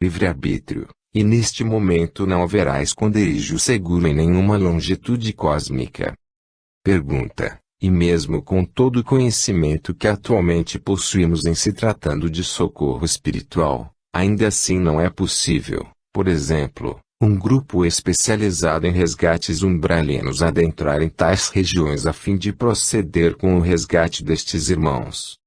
livre-arbítrio, e neste momento não haverá esconderijo seguro em nenhuma longitude cósmica. Pergunta: e mesmo com todo o conhecimento que atualmente possuímos em se tratando de socorro espiritual, ainda assim não é possível, por exemplo, um grupo especializado em resgates umbralinos adentrar em tais regiões a fim de proceder com o resgate destes irmãos?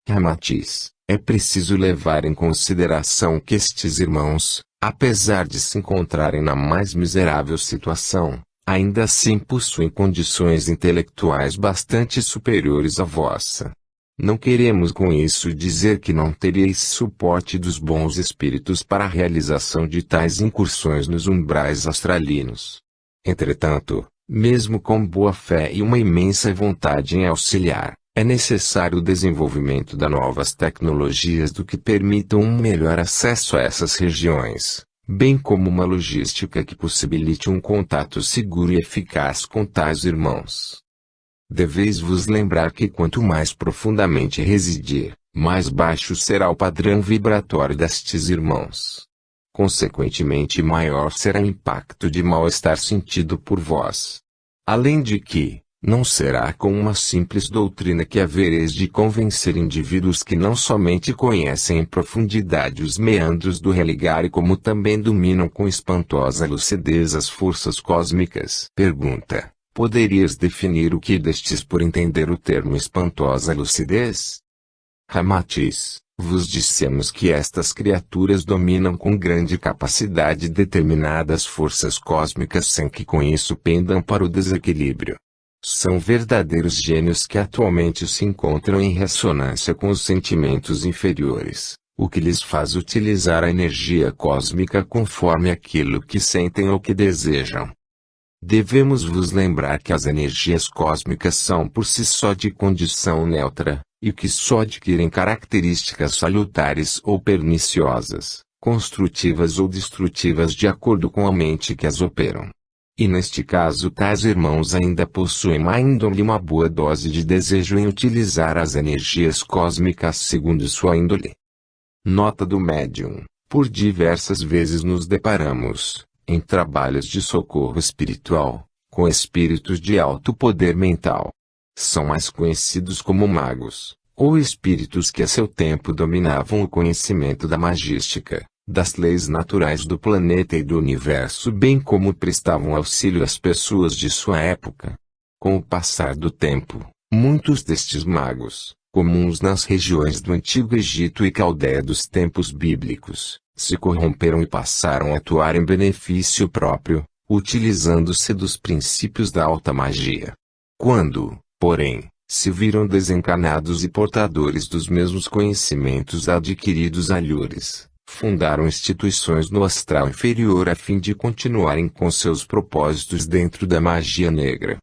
Ramatiz: é preciso levar em consideração que estes irmãos, apesar de se encontrarem na mais miserável situação, ainda assim possuem condições intelectuais bastante superiores à vossa. Não queremos com isso dizer que não teríeis suporte dos bons espíritos para a realização de tais incursões nos umbrais astralinos. Entretanto, mesmo com boa fé e uma imensa vontade em auxiliar, é necessário o desenvolvimento de novas tecnologias do que permitam um melhor acesso a essas regiões, bem como uma logística que possibilite um contato seguro e eficaz com tais irmãos. Deveis vos lembrar que quanto mais profundamente residir, mais baixo será o padrão vibratório destes irmãos. Consequentemente, maior será o impacto de mal-estar sentido por vós. Além de que, não será com uma simples doutrina que havereis de convencer indivíduos que não somente conhecem em profundidade os meandros do religare como também dominam com espantosa lucidez as forças cósmicas. Pergunta: poderias definir o que destes por entender o termo espantosa lucidez? Ramatiz: vos dissemos que estas criaturas dominam com grande capacidade determinadas forças cósmicas sem que com isso pendam para o desequilíbrio. São verdadeiros gênios que atualmente se encontram em ressonância com os sentimentos inferiores, o que lhes faz utilizar a energia cósmica conforme aquilo que sentem ou que desejam. Devemos vos lembrar que as energias cósmicas são por si só de condição neutra, e que só adquirem características salutares ou perniciosas, construtivas ou destrutivas de acordo com a mente que as operam. E neste caso tais irmãos ainda possuem má índole e uma boa dose de desejo em utilizar as energias cósmicas segundo sua índole. Nota do médium: por diversas vezes nos deparamos, em trabalhos de socorro espiritual, com espíritos de alto poder mental. São mais conhecidos como magos, ou espíritos que a seu tempo dominavam o conhecimento da magística, das leis naturais do planeta e do universo, bem como prestavam auxílio às pessoas de sua época. Com o passar do tempo, muitos destes magos, comuns nas regiões do Antigo Egito e Caldeia dos tempos bíblicos, se corromperam e passaram a atuar em benefício próprio, utilizando-se dos princípios da alta magia. Quando, porém, se viram desencarnados e portadores dos mesmos conhecimentos adquiridos alhures, fundaram instituições no astral inferior a fim de continuarem com seus propósitos dentro da magia negra.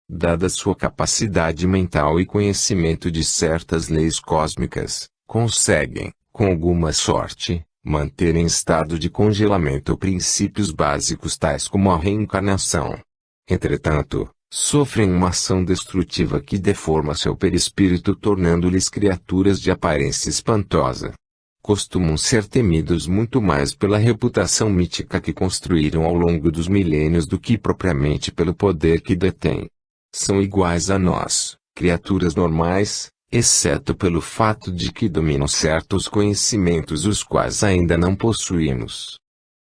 Dada sua capacidade mental e conhecimento de certas leis cósmicas, conseguem, com alguma sorte, manter em estado de congelamento princípios básicos tais como a reencarnação. Entretanto, sofrem uma ação destrutiva que deforma seu perispírito, tornando-lhes criaturas de aparência espantosa. Costumam ser temidos muito mais pela reputação mítica que construíram ao longo dos milênios do que propriamente pelo poder que detêm. São iguais a nós, criaturas normais, exceto pelo fato de que dominam certos conhecimentos os quais ainda não possuímos.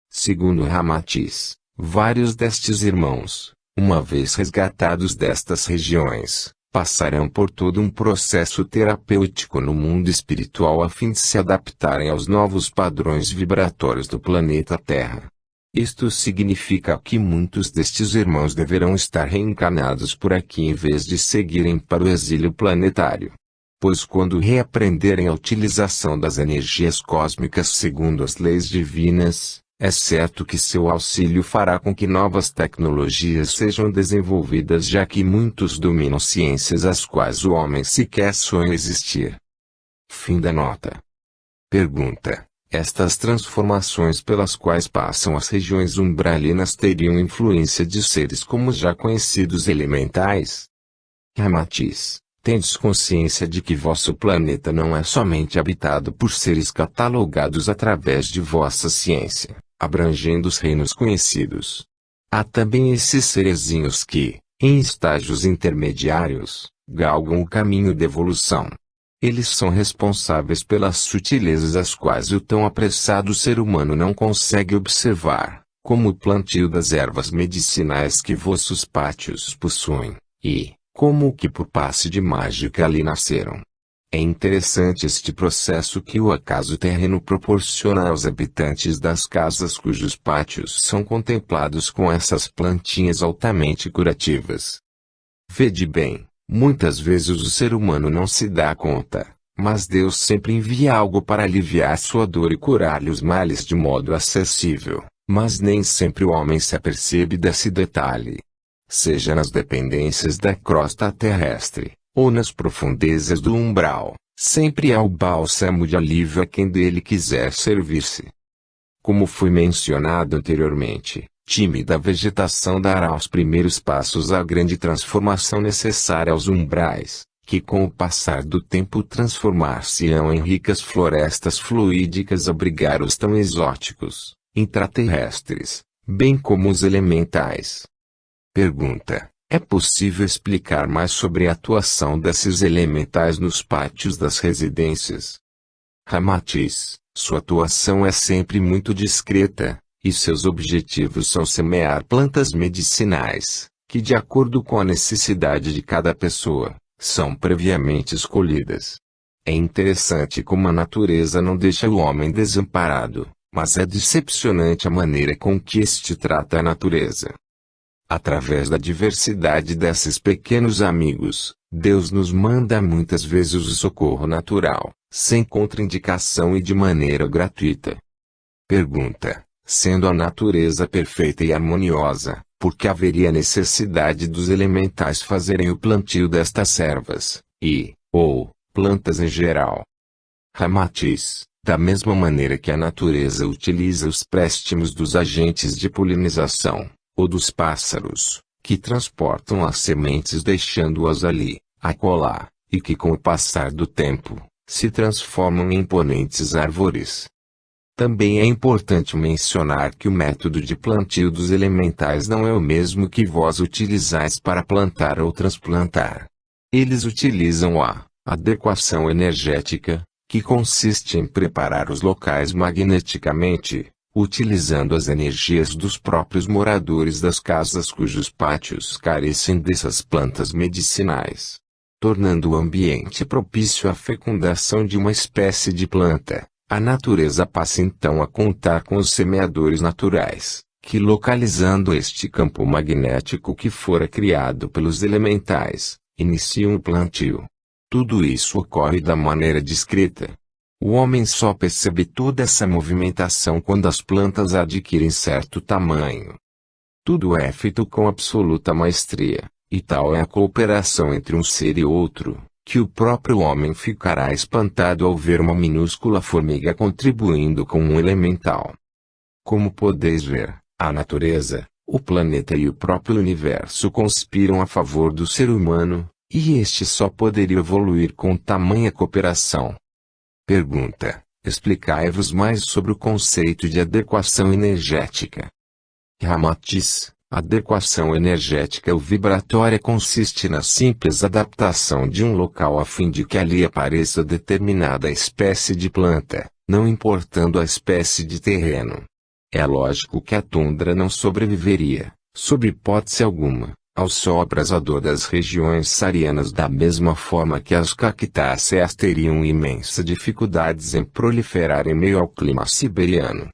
Segundo Ramatiz, vários destes irmãos, uma vez resgatados destas regiões, passarão por todo um processo terapêutico no mundo espiritual a fim de se adaptarem aos novos padrões vibratórios do planeta Terra. Isto significa que muitos destes irmãos deverão estar reencarnados por aqui em vez de seguirem para o exílio planetário. Pois quando reaprenderem a utilização das energias cósmicas segundo as leis divinas, é certo que seu auxílio fará com que novas tecnologias sejam desenvolvidas, já que muitos dominam ciências às quais o homem sequer sonha existir. Fim da nota. Pergunta: estas transformações pelas quais passam as regiões umbralinas teriam influência de seres como os já conhecidos elementais? Ramatiz: Tendes consciência de que vosso planeta não é somente habitado por seres catalogados através de vossa ciência, abrangendo os reinos conhecidos. Há também esses serezinhos que, em estágios intermediários, galgam o caminho de evolução. Eles são responsáveis pelas sutilezas as quais o tão apressado ser humano não consegue observar, como o plantio das ervas medicinais que vossos pátios possuem, e, como o que por passe de mágica ali nasceram. É interessante este processo que o acaso terreno proporciona aos habitantes das casas cujos pátios são contemplados com essas plantinhas altamente curativas. Vede bem, muitas vezes o ser humano não se dá conta, mas Deus sempre envia algo para aliviar sua dor e curar-lhe os males de modo acessível, mas nem sempre o homem se apercebe desse detalhe. Seja nas dependências da crosta terrestre, ou nas profundezas do umbral, sempre há o bálsamo de alívio a quem dele quiser servir-se. Como foi mencionado anteriormente, tímida vegetação dará os primeiros passos à grande transformação necessária aos umbrais, que com o passar do tempo transformar-se-ão em ricas florestas fluídicas a abrigar os tão exóticos, intraterrestres, bem como os elementais. Pergunta: é possível explicar mais sobre a atuação desses elementais nos pátios das residências? Ramatiz: sua atuação é sempre muito discreta, e seus objetivos são semear plantas medicinais, que de acordo com a necessidade de cada pessoa, são previamente escolhidas. É interessante como a natureza não deixa o homem desamparado, mas é decepcionante a maneira com que este trata a natureza. Através da diversidade desses pequenos amigos, Deus nos manda muitas vezes o socorro natural, sem contraindicação e de maneira gratuita. Pergunta: sendo a natureza perfeita e harmoniosa, por que haveria necessidade dos elementais fazerem o plantio destas ervas, ou plantas em geral? Ramatiz: da mesma maneira que a natureza utiliza os préstimos dos agentes de polinização, ou dos pássaros, que transportam as sementes deixando-as ali, acolá, e que com o passar do tempo, se transformam em imponentes árvores. Também é importante mencionar que o método de plantio dos elementais não é o mesmo que vós utilizais para plantar ou transplantar. Eles utilizam a adequação energética, que consiste em preparar os locais magneticamente, utilizando as energias dos próprios moradores das casas cujos pátios carecem dessas plantas medicinais, tornando o ambiente propício à fecundação de uma espécie de planta. A natureza passa então a contar com os semeadores naturais, que localizando este campo magnético que fora criado pelos elementais, iniciam o plantio. Tudo isso ocorre da maneira discreta. O homem só percebe toda essa movimentação quando as plantas adquirem certo tamanho. Tudo é feito com absoluta maestria, e tal é a cooperação entre um ser e outro, que o próprio homem ficará espantado ao ver uma minúscula formiga contribuindo com um elemental. Como podeis ver, a natureza, o planeta e o próprio universo conspiram a favor do ser humano, e este só poderia evoluir com tamanha cooperação. Pergunta: explicai-vos mais sobre o conceito de adequação energética. Ramatiz: adequação energética ou vibratória consiste na simples adaptação de um local a fim de que ali apareça determinada espécie de planta, não importando a espécie de terreno. É lógico que a tundra não sobreviveria, sob hipótese alguma, ao sol abrasador das regiões saarianas da mesma forma que as cactáceas teriam imensas dificuldades em proliferar em meio ao clima siberiano.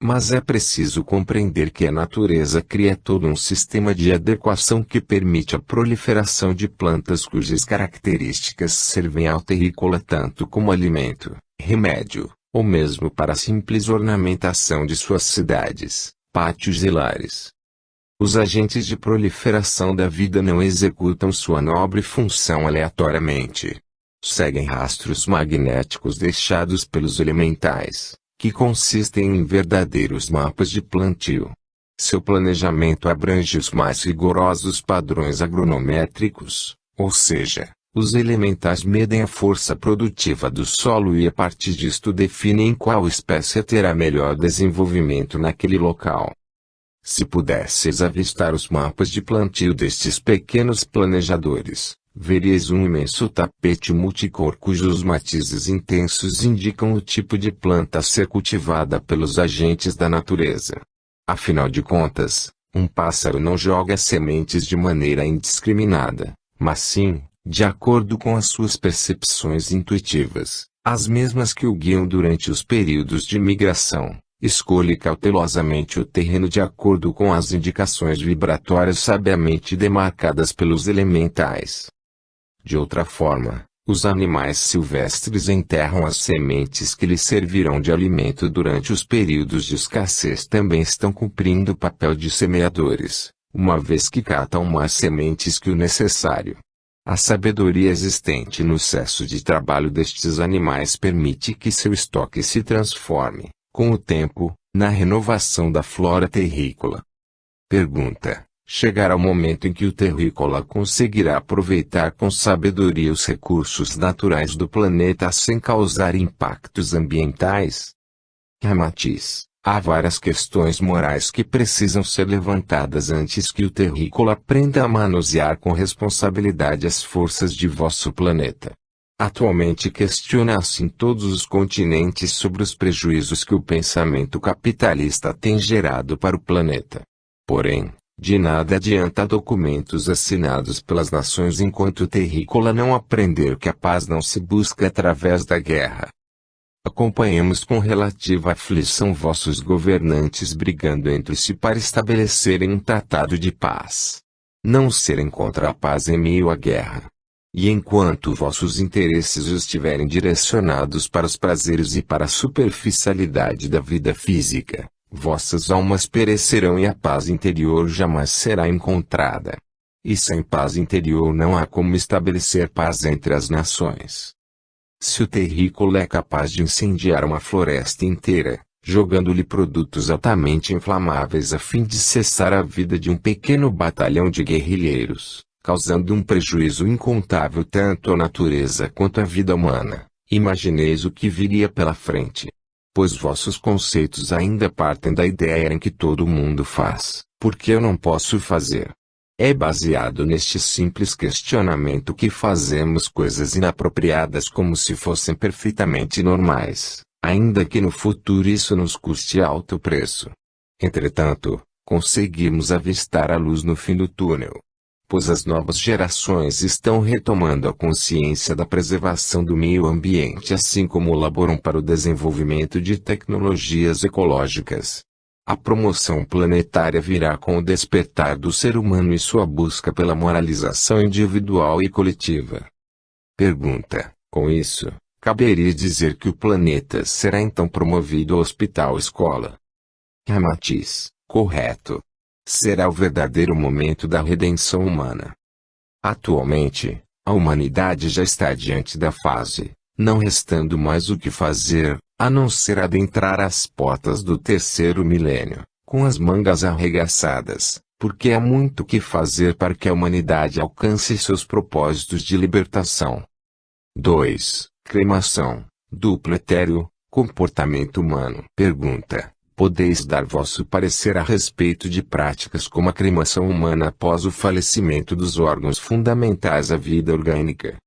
Mas é preciso compreender que a natureza cria todo um sistema de adequação que permite a proliferação de plantas cujas características servem ao terrícola tanto como alimento, remédio, ou mesmo para a simples ornamentação de suas cidades, pátios e lares. Os agentes de proliferação da vida não executam sua nobre função aleatoriamente. Seguem rastros magnéticos deixados pelos elementais, que consistem em verdadeiros mapas de plantio. Seu planejamento abrange os mais rigorosos padrões agronométricos, ou seja, Os elementais medem a força produtiva do solo e a partir disto definem qual espécie terá melhor desenvolvimento naquele local. Se pudesses avistar os mapas de plantio destes pequenos planejadores, verias um imenso tapete multicor cujos matizes intensos indicam o tipo de planta a ser cultivada pelos agentes da natureza. Afinal de contas, um pássaro não joga sementes de maneira indiscriminada, mas sim, de acordo com as suas percepções intuitivas, as mesmas que o guiam durante os períodos de migração. Escolhe cautelosamente o terreno de acordo com as indicações vibratórias sabiamente demarcadas pelos elementais. De outra forma, os animais silvestres enterram as sementes que lhes servirão de alimento durante os períodos de escassez também estão cumprindo o papel de semeadores, uma vez que catam mais sementes que o necessário. A sabedoria existente no excesso de trabalho destes animais permite que seu estoque se transforme, com o tempo, na renovação da flora terrícola. Pergunta: chegará o momento em que o terrícola conseguirá aproveitar com sabedoria os recursos naturais do planeta sem causar impactos ambientais? Ramatiz: há várias questões morais que precisam ser levantadas antes que o terrícola aprenda a manusear com responsabilidade as forças de vosso planeta. Atualmente questiona-se em todos os continentes sobre os prejuízos que o pensamento capitalista tem gerado para o planeta. Porém, de nada adianta documentos assinados pelas nações enquanto o terrícola não aprender que a paz não se busca através da guerra. Acompanhemos com relativa aflição vossos governantes brigando entre si para estabelecerem um tratado de paz. Não serem contra a paz em meio à guerra. E enquanto vossos interesses estiverem direcionados para os prazeres e para a superficialidade da vida física, vossas almas perecerão e a paz interior jamais será encontrada. E sem paz interior não há como estabelecer paz entre as nações. Se o terrícola é capaz de incendiar uma floresta inteira, jogando-lhe produtos altamente inflamáveis a fim de cessar a vida de um pequeno batalhão de guerrilheiros, causando um prejuízo incontável tanto à natureza quanto à vida humana, imagineis o que viria pela frente. Pois vossos conceitos ainda partem da ideia em que todo mundo faz, porque eu não posso fazer. É baseado neste simples questionamento que fazemos coisas inapropriadas como se fossem perfeitamente normais, ainda que no futuro isso nos custe alto preço. Entretanto, conseguimos avistar a luz no fim do túnel. Pois as novas gerações estão retomando a consciência da preservação do meio ambiente assim como laboram para o desenvolvimento de tecnologias ecológicas. A promoção planetária virá com o despertar do ser humano e sua busca pela moralização individual e coletiva. Pergunta: com isso, caberia dizer que o planeta será então promovido ao hospital-escola? Ramatiz: correto. Será o verdadeiro momento da redenção humana. Atualmente, a humanidade já está diante da fase, não restando mais o que fazer, a não ser adentrar as portas do terceiro milênio, com as mangas arregaçadas, porque há muito que fazer para que a humanidade alcance seus propósitos de libertação. 2. Cremação, duplo etéreo, comportamento humano. Pergunta: podeis dar vosso parecer a respeito de práticas como a cremação humana após o falecimento dos órgãos fundamentais à vida orgânica?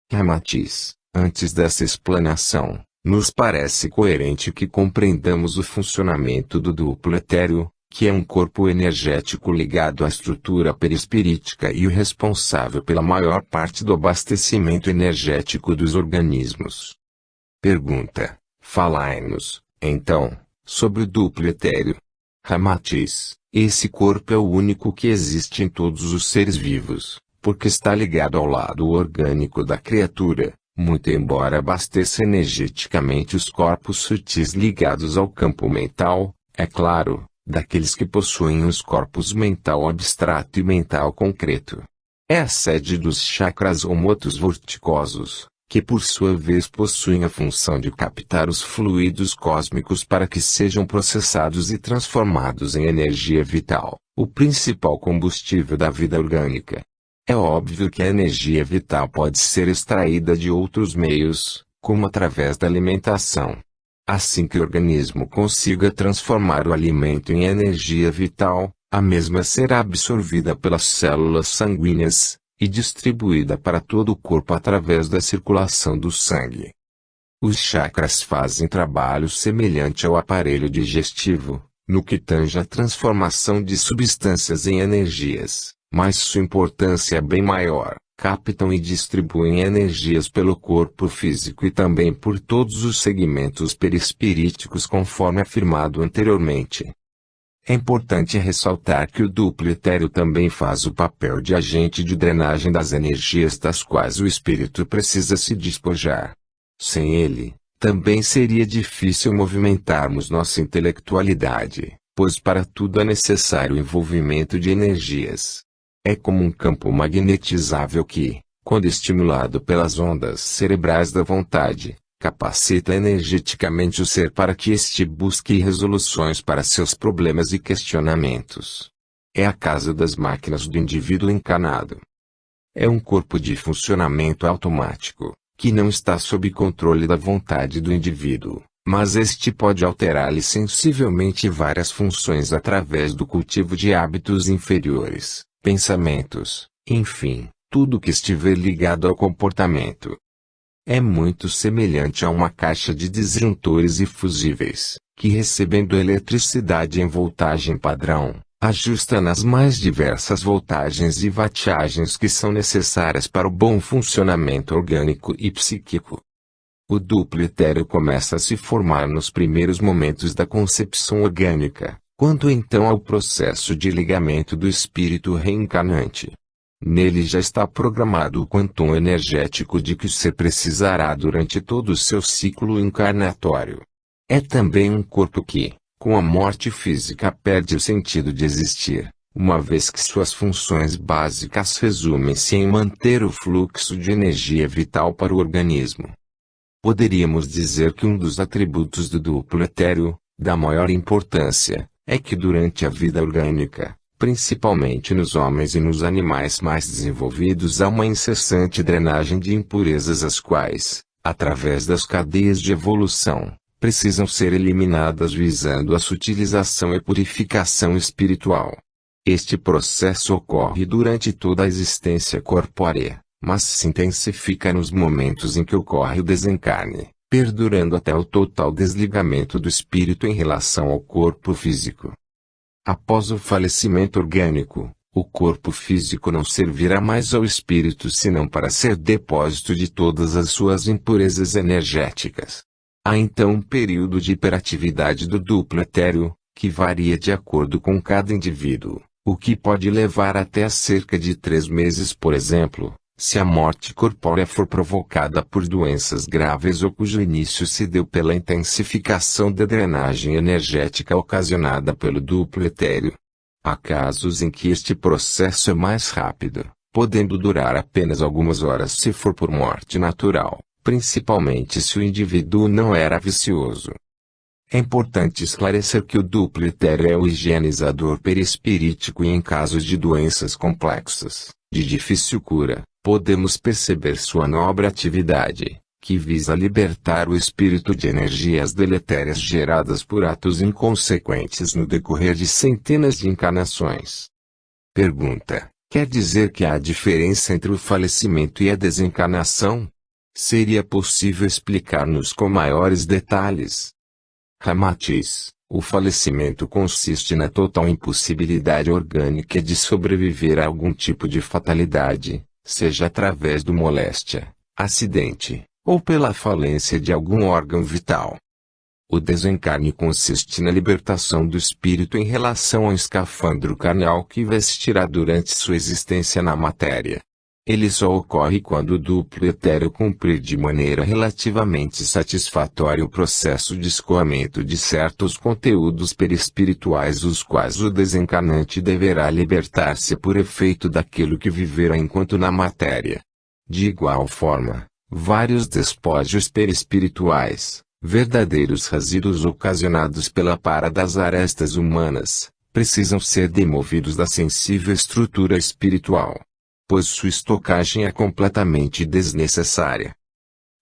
Ramatiz: antes dessa explanação, nos parece coerente que compreendamos o funcionamento do duplo etéreo, que é um corpo energético ligado à estrutura perispirítica e o responsável pela maior parte do abastecimento energético dos organismos. Pergunta: falai-nos, então, sobre o duplo etéreo. Ramatiz: esse corpo é o único que existe em todos os seres vivos, porque está ligado ao lado orgânico da criatura, muito embora abasteça energeticamente os corpos sutis ligados ao campo mental, é claro, daqueles que possuem os corpos mental abstrato e mental concreto. É a sede dos chakras ou motos vorticosos, que por sua vez possuem a função de captar os fluidos cósmicos para que sejam processados e transformados em energia vital, o principal combustível da vida orgânica. É óbvio que a energia vital pode ser extraída de outros meios, como através da alimentação. Assim que o organismo consiga transformar o alimento em energia vital, a mesma será absorvida pelas células sanguíneas e distribuída para todo o corpo através da circulação do sangue. Os chakras fazem trabalho semelhante ao aparelho digestivo, no que tange a transformação de substâncias em energias, mas sua importância é bem maior. Captam e distribuem energias pelo corpo físico e também por todos os segmentos perispiríticos conforme afirmado anteriormente. É importante ressaltar que o duplo etéreo também faz o papel de agente de drenagem das energias das quais o espírito precisa se despojar. Sem ele, também seria difícil movimentarmos nossa intelectualidade, pois para tudo é necessário o envolvimento de energias. É como um campo magnetizável que, quando estimulado pelas ondas cerebrais da vontade, capacita energeticamente o ser para que este busque resoluções para seus problemas e questionamentos. É a casa das máquinas do indivíduo encarnado. É um corpo de funcionamento automático, que não está sob controle da vontade do indivíduo, mas este pode alterar-lhe sensivelmente várias funções através do cultivo de hábitos inferiores. Pensamentos, enfim, tudo que estiver ligado ao comportamento. É muito semelhante a uma caixa de disjuntores e fusíveis, que recebendo eletricidade em voltagem padrão, ajusta nas mais diversas voltagens e wattagens que são necessárias para o bom funcionamento orgânico e psíquico. O duplo etéreo começa a se formar nos primeiros momentos da concepção orgânica, quanto então ao processo de ligamento do espírito reencarnante. Nele já está programado o quantum energético de que o ser precisará durante todo o seu ciclo encarnatório. É também um corpo que, com a morte física, perde o sentido de existir, uma vez que suas funções básicas resumem-se em manter o fluxo de energia vital para o organismo. Poderíamos dizer que um dos atributos do duplo etéreo, da maior importância, é que durante a vida orgânica, principalmente nos homens e nos animais mais desenvolvidos, há uma incessante drenagem de impurezas as quais, através das cadeias de evolução, precisam ser eliminadas visando a sutilização e purificação espiritual. Este processo ocorre durante toda a existência corpórea, mas se intensifica nos momentos em que ocorre o desencarne, perdurando até o total desligamento do espírito em relação ao corpo físico. Após o falecimento orgânico, o corpo físico não servirá mais ao espírito senão para ser depósito de todas as suas impurezas energéticas. Há então um período de hiperatividade do duplo etéreo, que varia de acordo com cada indivíduo, o que pode levar até cerca de 3 meses, por exemplo. Se a morte corpórea for provocada por doenças graves ou cujo início se deu pela intensificação da drenagem energética ocasionada pelo duplo etéreo. Há casos em que este processo é mais rápido, podendo durar apenas algumas horas se for por morte natural, principalmente se o indivíduo não era vicioso. É importante esclarecer que o duplo etéreo é o higienizador perispirítico e em casos de doenças complexas, de difícil cura, podemos perceber sua nobre atividade, que visa libertar o espírito de energias deletérias geradas por atos inconsequentes no decorrer de centenas de encarnações. Pergunta: quer dizer que há diferença entre o falecimento e a desencarnação? Seria possível explicar-nos com maiores detalhes? Ramatiz: o falecimento consiste na total impossibilidade orgânica de sobreviver a algum tipo de fatalidade, seja através do moléstia, acidente, ou pela falência de algum órgão vital. O desencarne consiste na libertação do espírito em relação ao escafandro carnal que vestirá durante sua existência na matéria. Ele só ocorre quando o duplo etéreo cumprir de maneira relativamente satisfatória o processo de escoamento de certos conteúdos perispirituais, os quais o desencarnante deverá libertar-se por efeito daquilo que vivera enquanto na matéria. De igual forma, vários despojos perispirituais, verdadeiros resíduos ocasionados pela para das arestas humanas, precisam ser demovidos da sensível estrutura espiritual. pois sua estocagem é completamente desnecessária.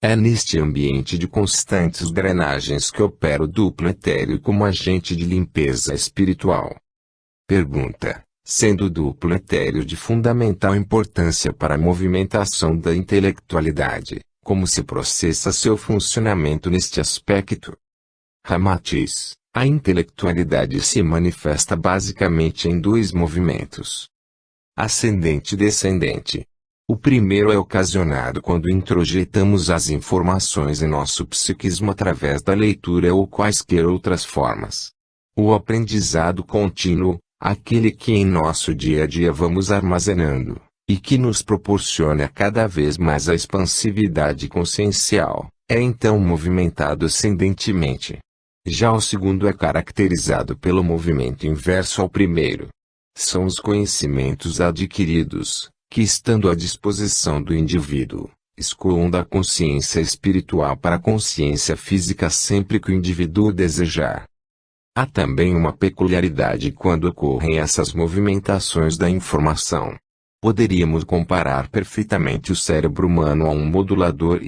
É neste ambiente de constantes drenagens que opera o duplo etéreo como agente de limpeza espiritual. Pergunta: sendo o duplo etéreo de fundamental importância para a movimentação da intelectualidade, como se processa seu funcionamento neste aspecto? Ramatiz: a intelectualidade se manifesta basicamente em dois movimentos: ascendente e descendente. O primeiro é ocasionado quando introjetamos as informações em nosso psiquismo através da leitura ou quaisquer outras formas. O aprendizado contínuo, aquele que em nosso dia a dia vamos armazenando, e que nos proporciona cada vez mais a expansividade consciencial, é então movimentado ascendentemente. Já o segundo é caracterizado pelo movimento inverso ao primeiro. São os conhecimentos adquiridos, que estando à disposição do indivíduo, escoam da consciência espiritual para a consciência física sempre que o indivíduo desejar. Há também uma peculiaridade quando ocorrem essas movimentações da informação. Poderíamos comparar perfeitamente o cérebro humano a um modulador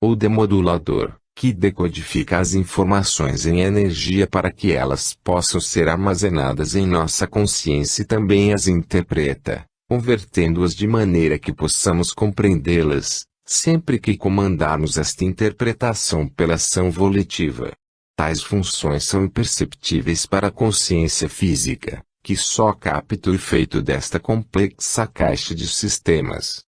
ou demodulador, que decodifica as informações em energia para que elas possam ser armazenadas em nossa consciência e também as interpreta, convertendo-as de maneira que possamos compreendê-las, sempre que comandarmos esta interpretação pela ação volitiva. Tais funções são imperceptíveis para a consciência física, que só capta o efeito desta complexa caixa de sistemas.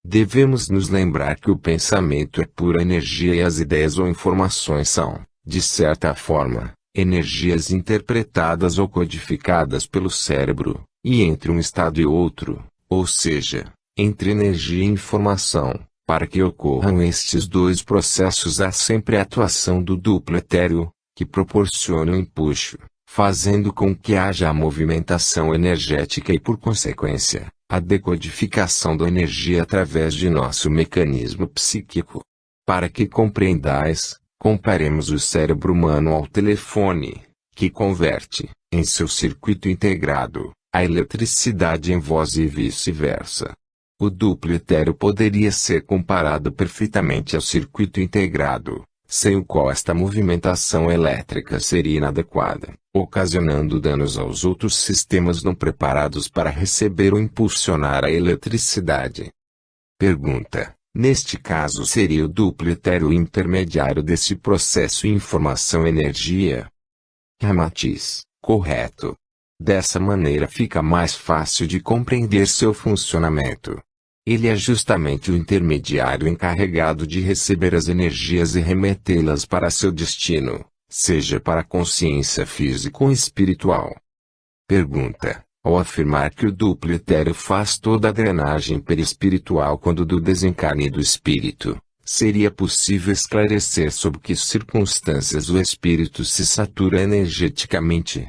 Devemos nos lembrar que o pensamento é pura energia e as ideias ou informações são, de certa forma, energias interpretadas ou codificadas pelo cérebro, e entre um estado e outro, ou seja, entre energia e informação, para que ocorram estes dois processos há sempre a atuação do duplo etéreo, que proporciona o empuxo, fazendo com que haja a movimentação energética e por consequência, a decodificação da energia através de nosso mecanismo psíquico. Para que compreendais, comparemos o cérebro humano ao telefone, que converte, em seu circuito integrado, a eletricidade em voz e vice-versa. O duplo etéreo poderia ser comparado perfeitamente ao circuito integrado, sem o qual esta movimentação elétrica seria inadequada, ocasionando danos aos outros sistemas não preparados para receber ou impulsionar a eletricidade. Pergunta: neste caso seria o duplo etéreo intermediário desse processo informação-energia? Ramatiz: correto. Dessa maneira fica mais fácil de compreender seu funcionamento. Ele é justamente o intermediário encarregado de receber as energias e remetê-las para seu destino, seja para a consciência física ou espiritual. Pergunta: ao afirmar que o duplo etéreo faz toda a drenagem perispiritual quando do desencarne do espírito, seria possível esclarecer sob que circunstâncias o espírito se satura energeticamente?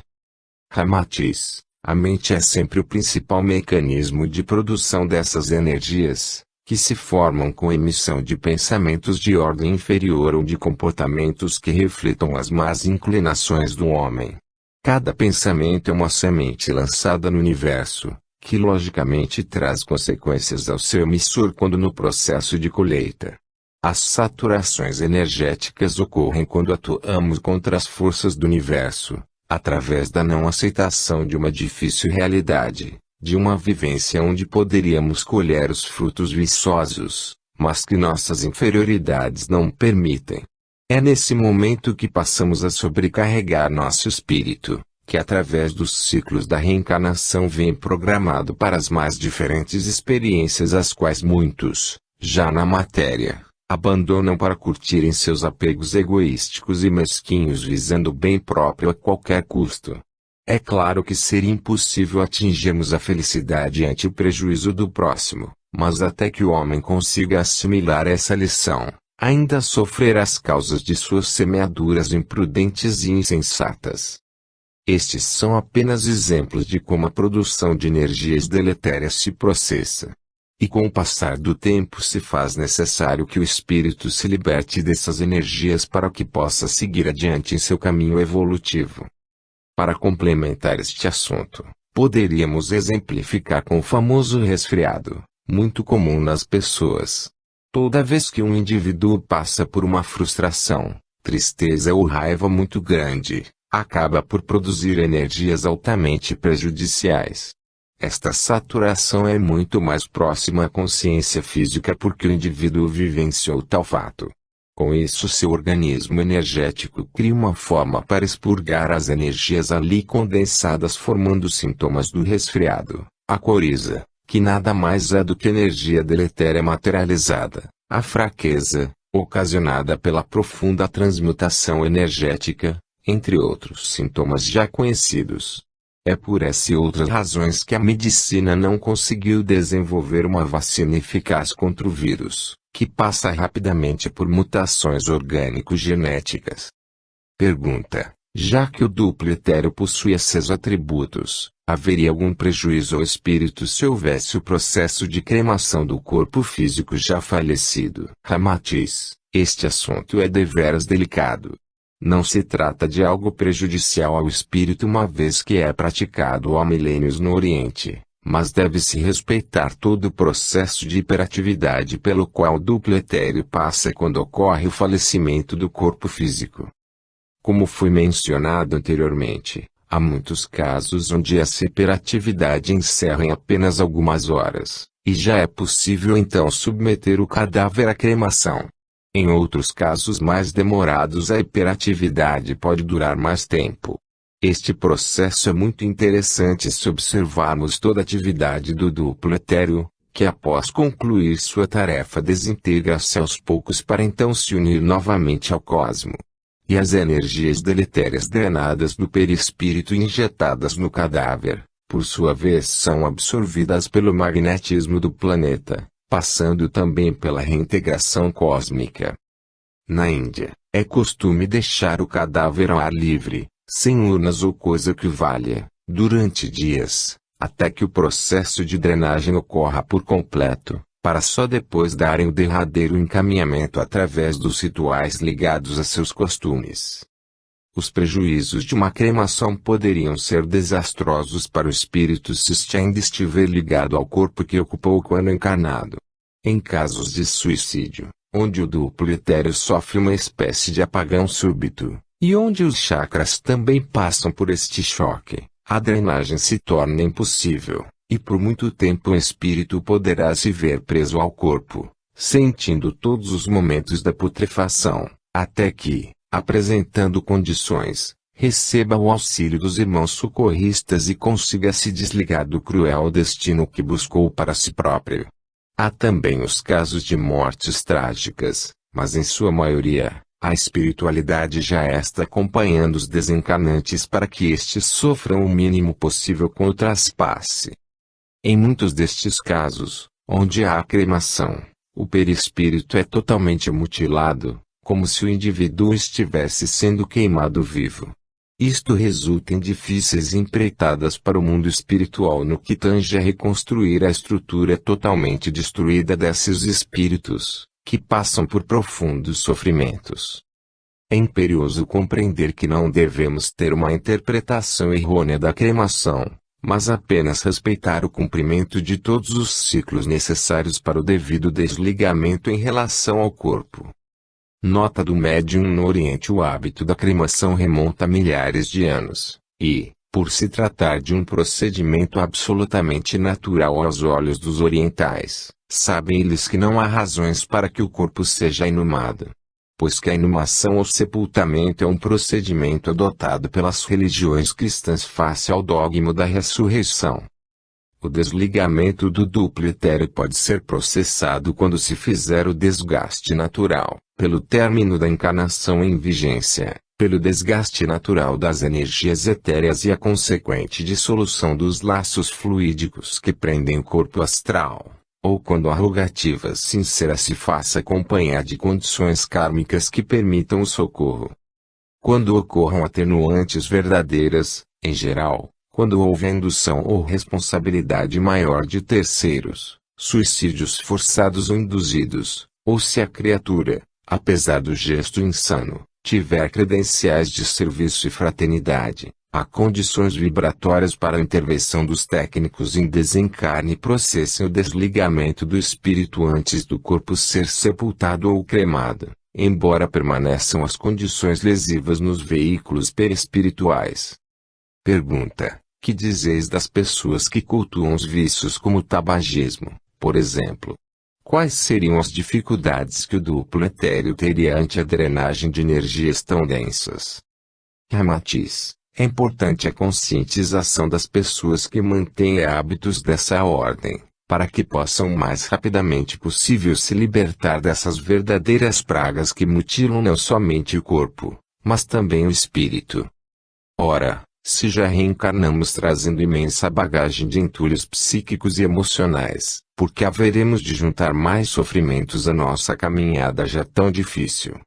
Ramatiz: a mente é sempre o principal mecanismo de produção dessas energias, que se formam com a emissão de pensamentos de ordem inferior ou de comportamentos que reflitam as más inclinações do homem. Cada pensamento é uma semente lançada no universo, que logicamente traz consequências ao seu emissor quando no processo de colheita. As saturações energéticas ocorrem quando atuamos contra as forças do universo, através da não aceitação de uma difícil realidade, de uma vivência onde poderíamos colher os frutos viçosos, mas que nossas inferioridades não permitem. É nesse momento que passamos a sobrecarregar nosso espírito, que através dos ciclos da reencarnação vem programado para as mais diferentes experiências as quais muitos, já na matéria, abandonam para curtirem seus apegos egoísticos e mesquinhos visando o bem próprio a qualquer custo. É claro que seria impossível atingirmos a felicidade ante o prejuízo do próximo, mas até que o homem consiga assimilar essa lição, ainda sofrerá as causas de suas semeaduras imprudentes e insensatas. Estes são apenas exemplos de como a produção de energias deletérias se processa. E com o passar do tempo se faz necessário que o espírito se liberte dessas energias para que possa seguir adiante em seu caminho evolutivo. Para complementar este assunto, poderíamos exemplificar com o famoso resfriado, muito comum nas pessoas. Toda vez que um indivíduo passa por uma frustração, tristeza ou raiva muito grande, acaba por produzir energias altamente prejudiciais. Esta saturação é muito mais próxima à consciência física porque o indivíduo vivenciou tal fato. Com isso, seu organismo energético cria uma forma para expurgar as energias ali condensadas, formando sintomas do resfriado, a coriza, que nada mais é do que energia deletéria materializada, a fraqueza, ocasionada pela profunda transmutação energética, entre outros sintomas já conhecidos. É por essa e outras razões que a medicina não conseguiu desenvolver uma vacina eficaz contra o vírus, que passa rapidamente por mutações orgânico-genéticas. Pergunta: já que o duplo etéreo possui esses atributos, haveria algum prejuízo ao espírito se houvesse o processo de cremação do corpo físico já falecido? Ramatiz: este assunto é deveras delicado. Não se trata de algo prejudicial ao espírito uma vez que é praticado há milênios no Oriente, mas deve-se respeitar todo o processo de hiperatividade pelo qual o duplo etéreo passa quando ocorre o falecimento do corpo físico. Como foi mencionado anteriormente, há muitos casos onde essa hiperatividade encerra em apenas algumas horas, e já é possível então submeter o cadáver à cremação. Em outros casos mais demorados, a hiperatividade pode durar mais tempo. Este processo é muito interessante se observarmos toda a atividade do duplo etéreo, que após concluir sua tarefa desintegra-se aos poucos para então se unir novamente ao cosmo. E as energias deletérias drenadas do perispírito e injetadas no cadáver, por sua vez, são absorvidas pelo magnetismo do planeta, passando também pela reintegração cósmica. Na Índia, é costume deixar o cadáver ao ar livre, sem urnas ou coisa que valha, durante dias, até que o processo de drenagem ocorra por completo, para só depois darem o derradeiro encaminhamento através dos rituais ligados a seus costumes. Os prejuízos de uma cremação poderiam ser desastrosos para o espírito se este ainda estiver ligado ao corpo que ocupou quando encarnado. Em casos de suicídio, onde o duplo etéreo sofre uma espécie de apagão súbito, e onde os chakras também passam por este choque, a drenagem se torna impossível, e por muito tempo o espírito poderá se ver preso ao corpo, sentindo todos os momentos da putrefação, até que, apresentando condições, receba o auxílio dos irmãos socorristas e consiga se desligar do cruel destino que buscou para si próprio. Há também os casos de mortes trágicas, mas em sua maioria, a espiritualidade já está acompanhando os desencarnantes para que estes sofram o mínimo possível com o traspasse. Em muitos destes casos, onde há cremação, o perispírito é totalmente mutilado, como se o indivíduo estivesse sendo queimado vivo. Isto resulta em difíceis empreitadas para o mundo espiritual no que tange a reconstruir a estrutura totalmente destruída desses espíritos, que passam por profundos sofrimentos. É imperioso compreender que não devemos ter uma interpretação errônea da cremação, mas apenas respeitar o cumprimento de todos os ciclos necessários para o devido desligamento em relação ao corpo. Nota do médium: no Oriente o hábito da cremação remonta a milhares de anos, e, por se tratar de um procedimento absolutamente natural aos olhos dos orientais, sabem eles que não há razões para que o corpo seja inumado. Pois que a inumação ou sepultamento é um procedimento adotado pelas religiões cristãs face ao dogma da ressurreição. O desligamento do duplo etéreo pode ser processado quando se fizer o desgaste natural, pelo término da encarnação em vigência, pelo desgaste natural das energias etéreas e a consequente dissolução dos laços fluídicos que prendem o corpo astral, ou quando a rogativa sincera se faça acompanhar de condições kármicas que permitam o socorro. Quando ocorram atenuantes verdadeiras, em geral, quando houver indução ou responsabilidade maior de terceiros, suicídios forçados ou induzidos, ou se a criatura, apesar do gesto insano, tiver credenciais de serviço e fraternidade, Há condições vibratórias para a intervenção dos técnicos em desencarne e processem o desligamento do espírito antes do corpo ser sepultado ou cremado, embora permaneçam as condições lesivas nos veículos perispirituais. Pergunta: que dizeis das pessoas que cultuam os vícios como o tabagismo, por exemplo? Quais seriam as dificuldades que o duplo etéreo teria ante a drenagem de energias tão densas? Ramatiz: é importante a conscientização das pessoas que mantêm hábitos dessa ordem, para que possam o mais rapidamente possível se libertar dessas verdadeiras pragas que mutilam não somente o corpo, mas também o espírito. Ora, se já reencarnamos trazendo imensa bagagem de entulhos psíquicos e emocionais, por que haveremos de juntar mais sofrimentos à nossa caminhada já tão difícil?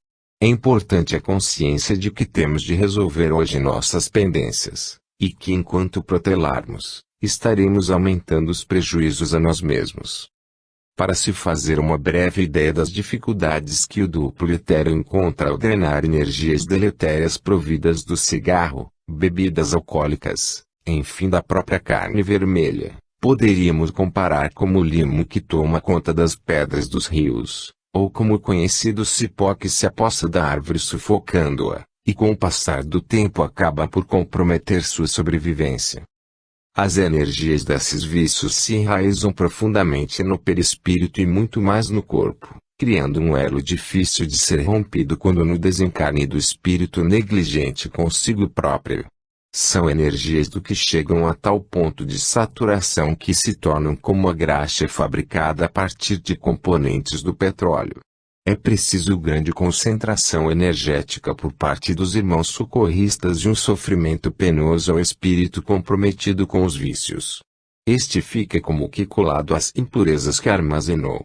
É importante a consciência de que temos de resolver hoje nossas pendências, e que enquanto protelarmos, estaremos aumentando os prejuízos a nós mesmos. Para se fazer uma breve ideia das dificuldades que o duplo etéreo encontra ao drenar energias deletérias providas do cigarro, bebidas alcoólicas, enfim da própria carne vermelha, poderíamos comparar como o limo que toma conta das pedras dos rios, ou como o conhecido cipó que se apossa da árvore sufocando-a, e com o passar do tempo acaba por comprometer sua sobrevivência. As energias desses vícios se enraizam profundamente no perispírito e muito mais no corpo, criando um elo difícil de ser rompido quando no desencarne do espírito negligente consigo próprio. São energias do que chegam a tal ponto de saturação que se tornam como a graxa fabricada a partir de componentes do petróleo. É preciso grande concentração energética por parte dos irmãos socorristas e um sofrimento penoso ao espírito comprometido com os vícios. Este fica como que colado às impurezas que armazenou.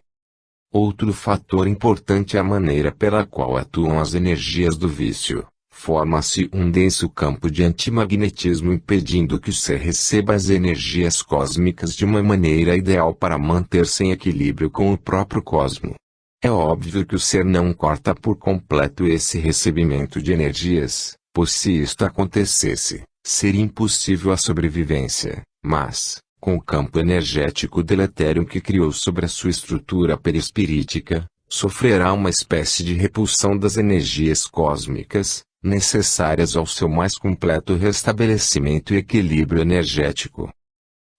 Outro fator importante é a maneira pela qual atuam as energias do vício. Forma-se um denso campo de antimagnetismo impedindo que o ser receba as energias cósmicas de uma maneira ideal para manter-se em equilíbrio com o próprio cosmo. É óbvio que o ser não corta por completo esse recebimento de energias, pois se isto acontecesse, seria impossível a sobrevivência, mas, com o campo energético deletério que criou sobre a sua estrutura perispirítica, sofrerá uma espécie de repulsão das energias cósmicas, necessárias ao seu mais completo restabelecimento e equilíbrio energético.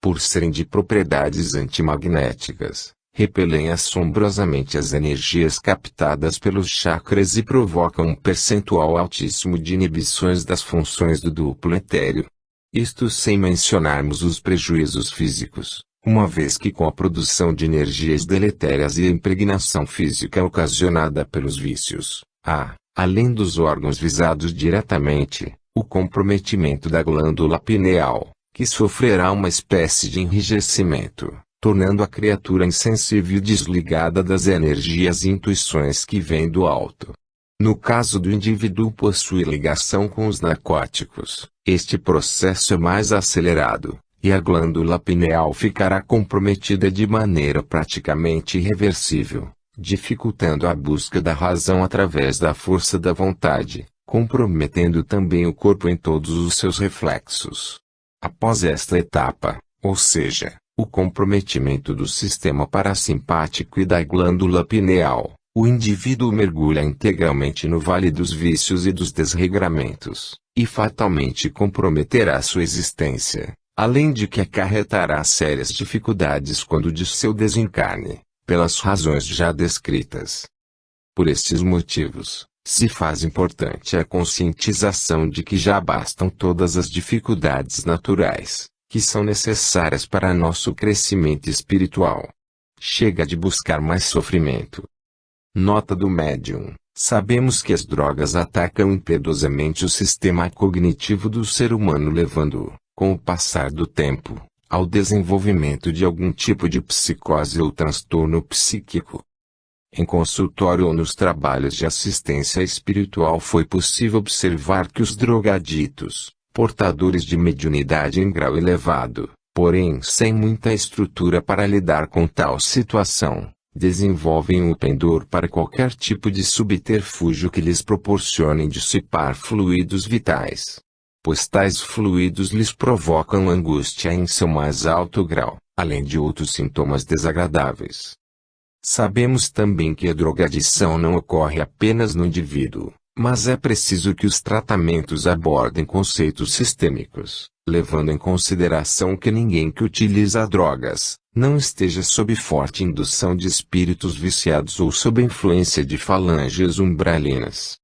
Por serem de propriedades antimagnéticas, repelem assombrosamente as energias captadas pelos chakras e provocam um percentual altíssimo de inibições das funções do duplo etéreo. Isto sem mencionarmos os prejuízos físicos, uma vez que com a produção de energias deletérias e a impregnação física ocasionada pelos vícios, há, além dos órgãos visados diretamente, o comprometimento da glândula pineal, que sofrerá uma espécie de enrijecimento, tornando a criatura insensível e desligada das energias e intuições que vêm do alto. No caso do indivíduo possui ligação com os narcóticos, este processo é mais acelerado, e a glândula pineal ficará comprometida de maneira praticamente irreversível, dificultando a busca da razão através da força da vontade, comprometendo também o corpo em todos os seus reflexos. Após esta etapa, ou seja, o comprometimento do sistema parasimpático e da glândula pineal, o indivíduo mergulha integralmente no vale dos vícios e dos desregramentos, e fatalmente comprometerá sua existência, além de que acarretará sérias dificuldades quando de seu desencarne, pelas razões já descritas. Por estes motivos, se faz importante a conscientização de que já bastam todas as dificuldades naturais, que são necessárias para nosso crescimento espiritual. Chega de buscar mais sofrimento. Nota do médium: sabemos que as drogas atacam impiedosamente o sistema cognitivo do ser humano, levando-o, com o passar do tempo, ao desenvolvimento de algum tipo de psicose ou transtorno psíquico. Em consultório ou nos trabalhos de assistência espiritual foi possível observar que os drogaditos, portadores de mediunidade em grau elevado, porém sem muita estrutura para lidar com tal situação, desenvolvem o pendor para qualquer tipo de subterfúgio que lhes proporcione dissipar fluidos vitais. pois tais fluidos lhes provocam angústia em seu mais alto grau, além de outros sintomas desagradáveis. Sabemos também que a drogadição não ocorre apenas no indivíduo, mas é preciso que os tratamentos abordem conceitos sistêmicos, levando em consideração que ninguém que utiliza drogas não esteja sob forte indução de espíritos viciados ou sob influência de falanges umbralinas.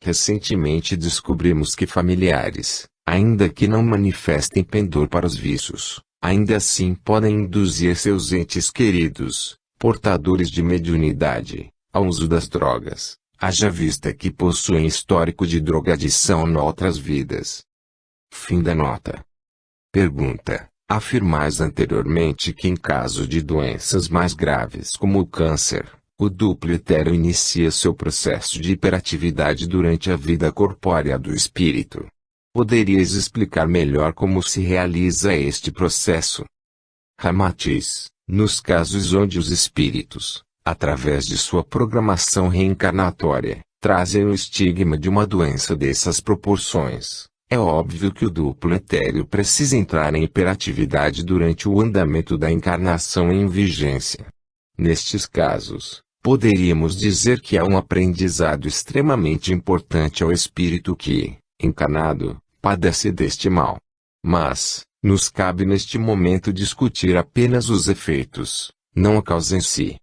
Recentemente descobrimos que familiares, ainda que não manifestem pendor para os vícios, ainda assim podem induzir seus entes queridos, portadores de mediunidade, ao uso das drogas, haja vista que possuem histórico de drogadição em outras vidas. Fim da nota. Pergunta: afirmais anteriormente que em caso de doenças mais graves como o câncer, o duplo etéreo inicia seu processo de hiperatividade durante a vida corpórea do espírito. Poderias explicar melhor como se realiza este processo? Ramatiz: nos casos onde os espíritos, através de sua programação reencarnatória, trazem o estigma de uma doença dessas proporções, é óbvio que o duplo etéreo precisa entrar em hiperatividade durante o andamento da encarnação em vigência. Nestes casos, poderíamos dizer que há um aprendizado extremamente importante ao espírito que, encarnado, padece deste mal. Mas, nos cabe neste momento discutir apenas os efeitos, não a causa em si.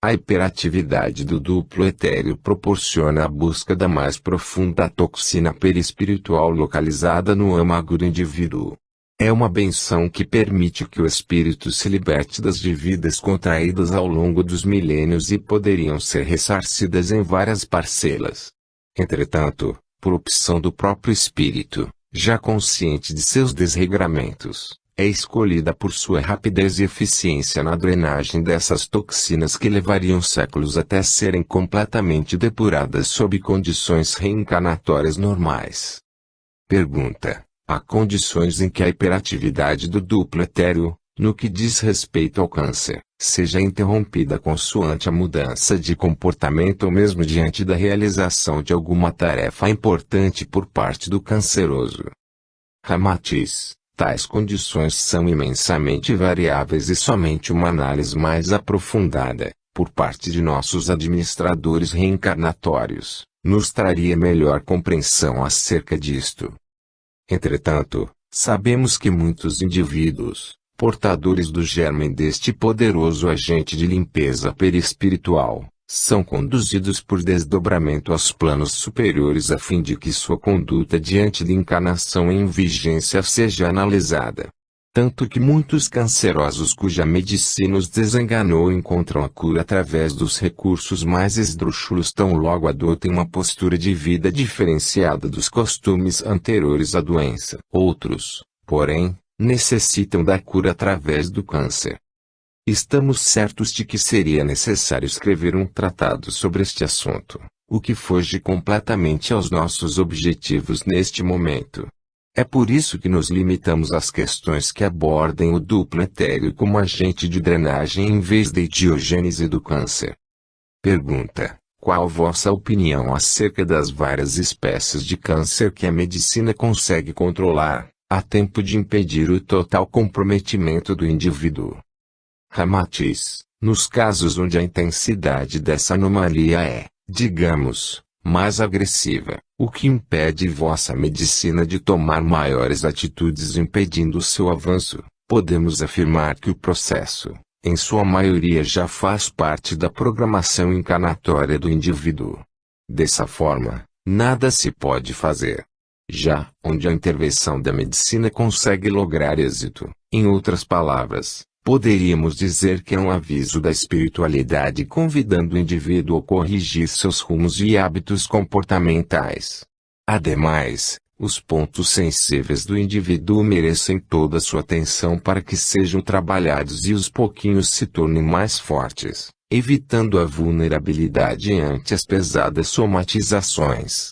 A hiperatividade do duplo etéreo proporciona a busca da mais profunda toxina perispiritual localizada no âmago do indivíduo. É uma benção que permite que o espírito se liberte das dívidas contraídas ao longo dos milênios e poderiam ser ressarcidas em várias parcelas. Entretanto, por opção do próprio espírito, já consciente de seus desregramentos, é escolhida por sua rapidez e eficiência na drenagem dessas toxinas que levariam séculos até serem completamente depuradas sob condições reencarnatórias normais. Pergunta: há condições em que a hiperatividade do duplo etéreo, no que diz respeito ao câncer, seja interrompida consoante a mudança de comportamento ou mesmo diante da realização de alguma tarefa importante por parte do canceroso? Ramatiz: tais condições são imensamente variáveis e somente uma análise mais aprofundada, por parte de nossos administradores reencarnatórios, nos traria melhor compreensão acerca disto. Entretanto, sabemos que muitos indivíduos, portadores do germe deste poderoso agente de limpeza perispiritual, são conduzidos por desdobramento aos planos superiores a fim de que sua conduta diante da encarnação em vigência seja analisada. Tanto que muitos cancerosos cuja medicina os desenganou encontram a cura através dos recursos mais esdrúxulos tão logo adotem uma postura de vida diferenciada dos costumes anteriores à doença. Outros, porém, necessitam da cura através do câncer. Estamos certos de que seria necessário escrever um tratado sobre este assunto, o que foge completamente aos nossos objetivos neste momento. É por isso que nos limitamos às questões que abordem o duplo etéreo como agente de drenagem em vez da etiogênese do câncer. Pergunta: qual vossa opinião acerca das várias espécies de câncer que a medicina consegue controlar, a tempo de impedir o total comprometimento do indivíduo? Ramatiz: nos casos onde a intensidade dessa anomalia é, digamos, mais agressiva, o que impede vossa medicina de tomar maiores atitudes impedindo o seu avanço, podemos afirmar que o processo, em sua maioria já faz parte da programação encarnatória do indivíduo. Dessa forma, nada se pode fazer. Já onde a intervenção da medicina consegue lograr êxito, em outras palavras, poderíamos dizer que é um aviso da espiritualidade convidando o indivíduo a corrigir seus rumos e hábitos comportamentais. Ademais, os pontos sensíveis do indivíduo merecem toda sua atenção para que sejam trabalhados e os pouquinhos se tornem mais fortes, evitando a vulnerabilidade ante as pesadas somatizações.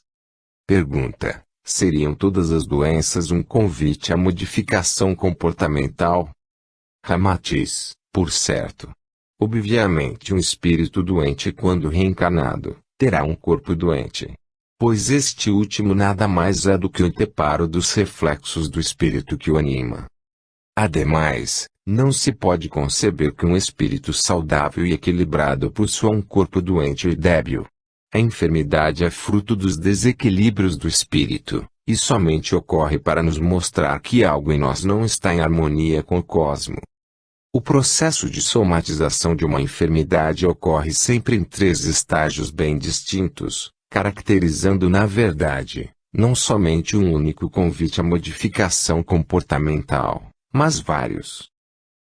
Pergunta: seriam todas as doenças um convite à modificação comportamental? Ramatiz: por certo. Obviamente um espírito doente quando reencarnado, terá um corpo doente. pois este último nada mais é do que o anteparo dos reflexos do espírito que o anima. Ademais, não se pode conceber que um espírito saudável e equilibrado possua um corpo doente e débil. A enfermidade é fruto dos desequilíbrios do espírito, e somente ocorre para nos mostrar que algo em nós não está em harmonia com o cosmo. O processo de somatização de uma enfermidade ocorre sempre em 3 estágios bem distintos, caracterizando na verdade, não somente um único convite à modificação comportamental, mas vários.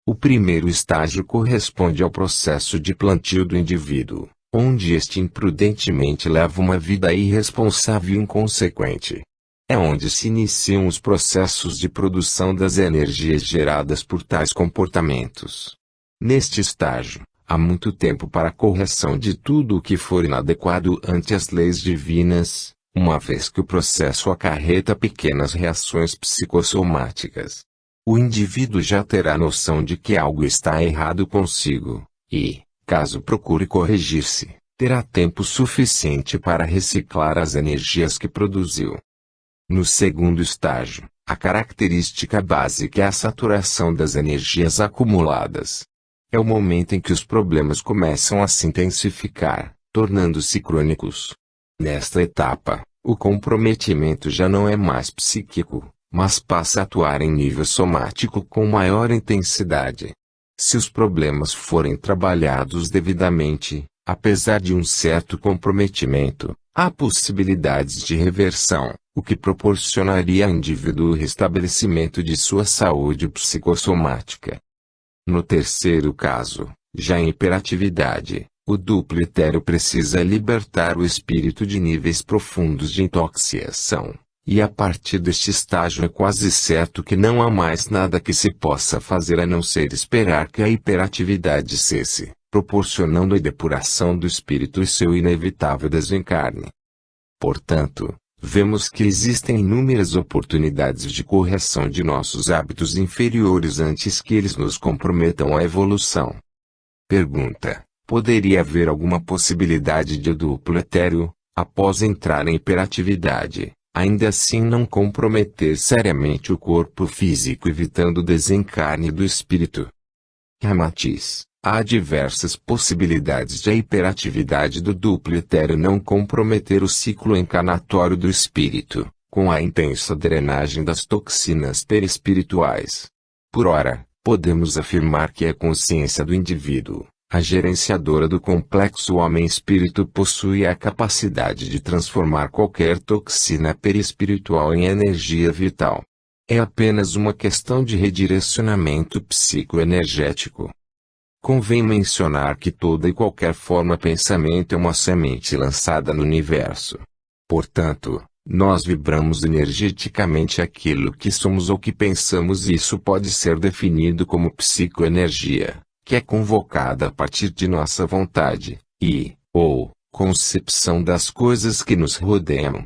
O primeiro estágio corresponde ao processo de plantio do indivíduo, onde este imprudentemente leva uma vida irresponsável e inconsequente. É onde se iniciam os processos de produção das energias geradas por tais comportamentos. Neste estágio, há muito tempo para a correção de tudo o que for inadequado ante as leis divinas, uma vez que o processo acarreta pequenas reações psicossomáticas. O indivíduo já terá noção de que algo está errado consigo, e, caso procure corrigir-se, terá tempo suficiente para reciclar as energias que produziu. No segundo estágio, a característica básica é a saturação das energias acumuladas. É o momento em que os problemas começam a se intensificar, tornando-se crônicos. Nesta etapa, o comprometimento já não é mais psíquico, mas passa a atuar em nível somático com maior intensidade. Se os problemas forem trabalhados devidamente, apesar de um certo comprometimento, há possibilidades de reversão, o que proporcionaria ao indivíduo o restabelecimento de sua saúde psicossomática. No terceiro caso, já em hiperatividade, o duplo etéreo precisa libertar o espírito de níveis profundos de intoxicação, e a partir deste estágio é quase certo que não há mais nada que se possa fazer a não ser esperar que a hiperatividade cesse, proporcionando a depuração do espírito e seu inevitável desencarne. Portanto, vemos que existem inúmeras oportunidades de correção de nossos hábitos inferiores antes que eles nos comprometam à evolução. Pergunta: poderia haver alguma possibilidade de o duplo etéreo, após entrar em hiperatividade, ainda assim não comprometer seriamente o corpo físico evitando o desencarne do espírito? Ramatiz: há diversas possibilidades de a hiperatividade do duplo etéreo não comprometer o ciclo encarnatório do espírito, com a intensa drenagem das toxinas perispirituais. Por ora, podemos afirmar que a consciência do indivíduo, a gerenciadora do complexo homem-espírito, possui a capacidade de transformar qualquer toxina perispiritual em energia vital. É apenas uma questão de redirecionamento psicoenergético. Convém mencionar que toda e qualquer forma pensamento é uma semente lançada no universo. Portanto, nós vibramos energeticamente aquilo que somos ou que pensamos, e isso pode ser definido como psicoenergia, que é convocada a partir de nossa vontade, ou concepção das coisas que nos rodeiam.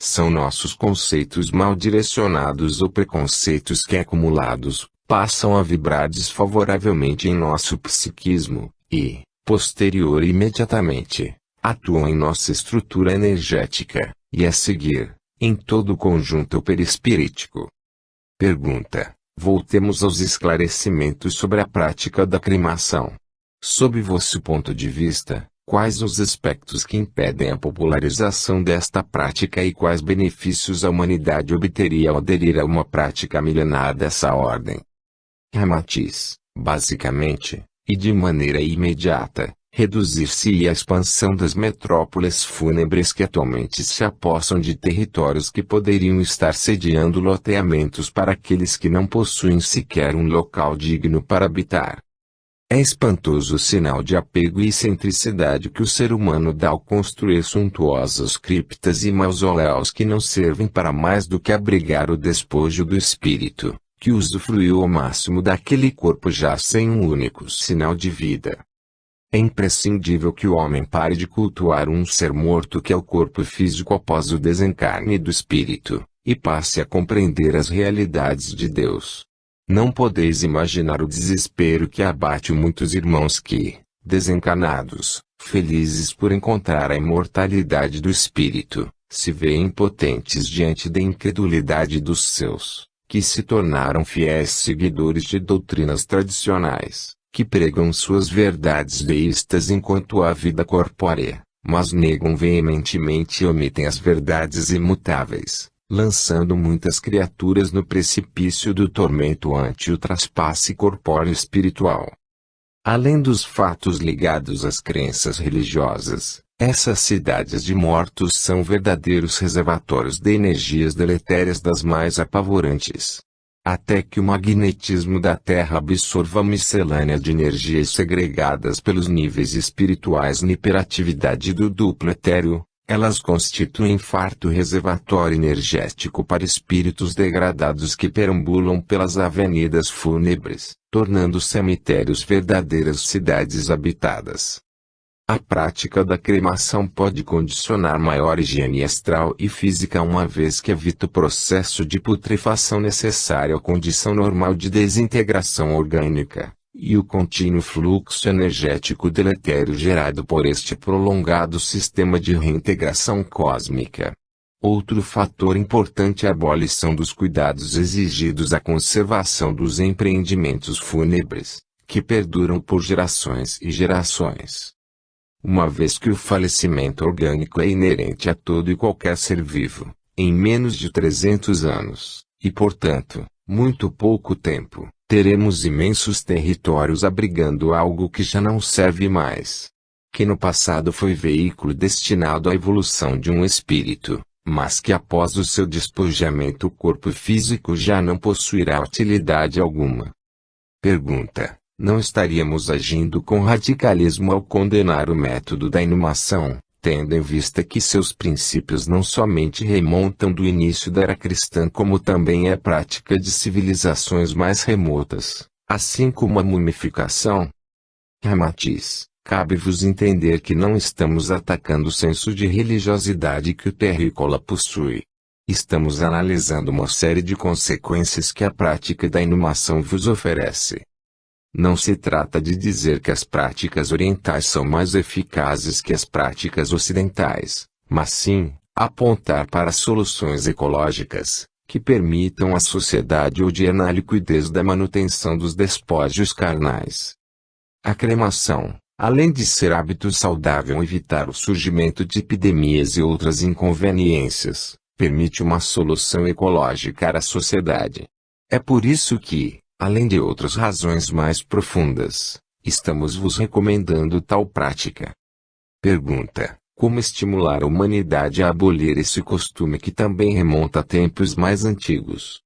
São nossos conceitos mal direcionados ou preconceitos que, acumulados, passam a vibrar desfavoravelmente em nosso psiquismo, e, posterior e imediatamente, atuam em nossa estrutura energética, e a seguir, em todo o conjunto perispirítico. Pergunta: voltemos aos esclarecimentos sobre a prática da cremação. Sob vosso ponto de vista, quais os aspectos que impedem a popularização desta prática e quais benefícios a humanidade obteria ao aderir a uma prática milenar dessa ordem? Ramatiz: basicamente, e de maneira imediata, reduzir-se-ia a expansão das metrópoles fúnebres que atualmente se apossam de territórios que poderiam estar sediando loteamentos para aqueles que não possuem sequer um local digno para habitar. É espantoso o sinal de apego e excentricidade que o ser humano dá ao construir suntuosas criptas e mausoléus que não servem para mais do que abrigar o despojo do espírito, que usufruiu ao máximo daquele corpo já sem um único sinal de vida. É imprescindível que o homem pare de cultuar um ser morto que é o corpo físico após o desencarne do espírito, e passe a compreender as realidades de Deus. Não podeis imaginar o desespero que abate muitos irmãos que, desencarnados, felizes por encontrar a imortalidade do espírito, se veem impotentes diante da incredulidade dos seus, que se tornaram fiéis seguidores de doutrinas tradicionais, que pregam suas verdades deístas enquanto à vida corpórea, mas negam veementemente e omitem as verdades imutáveis, lançando muitas criaturas no precipício do tormento ante o traspasse corpóreo espiritual. Além dos fatos ligados às crenças religiosas, essas cidades de mortos são verdadeiros reservatórios de energias deletérias das mais apavorantes. Até que o magnetismo da Terra absorva a miscelânea de energias segregadas pelos níveis espirituais na hiperatividade do duplo etéreo, elas constituem farto reservatório energético para espíritos degradados que perambulam pelas avenidas fúnebres, tornando cemitérios verdadeiras cidades habitadas. A prática da cremação pode condicionar maior higiene astral e física uma vez que evita o processo de putrefação necessário à condição normal de desintegração orgânica, e o contínuo fluxo energético deletério gerado por este prolongado sistema de reintegração cósmica. Outro fator importante é a abolição dos cuidados exigidos à conservação dos empreendimentos fúnebres, que perduram por gerações e gerações. Uma vez que o falecimento orgânico é inerente a todo e qualquer ser vivo, em menos de 300 anos, e portanto, muito pouco tempo, teremos imensos territórios abrigando algo que já não serve mais. Que no passado foi veículo destinado à evolução de um espírito, mas que após o seu despojamento o corpo físico já não possuirá utilidade alguma. Pergunta: não estaríamos agindo com radicalismo ao condenar o método da inumação, tendo em vista que seus princípios não somente remontam do início da era cristã como também é prática de civilizações mais remotas, assim como a mumificação? Ramatiz: cabe-vos entender que não estamos atacando o senso de religiosidade que o terrícola possui. Estamos analisando uma série de consequências que a prática da inumação vos oferece. Não se trata de dizer que as práticas orientais são mais eficazes que as práticas ocidentais, mas sim, apontar para soluções ecológicas, que permitam à sociedade odiar a liquidez da manutenção dos despojos carnais. A cremação, além de ser hábito saudável evitar o surgimento de epidemias e outras inconveniências, permite uma solução ecológica à sociedade. É por isso que, além de outras razões mais profundas, estamos vos recomendando tal prática. Pergunta: como estimular a humanidade a abolir esse costume que também remonta a tempos mais antigos?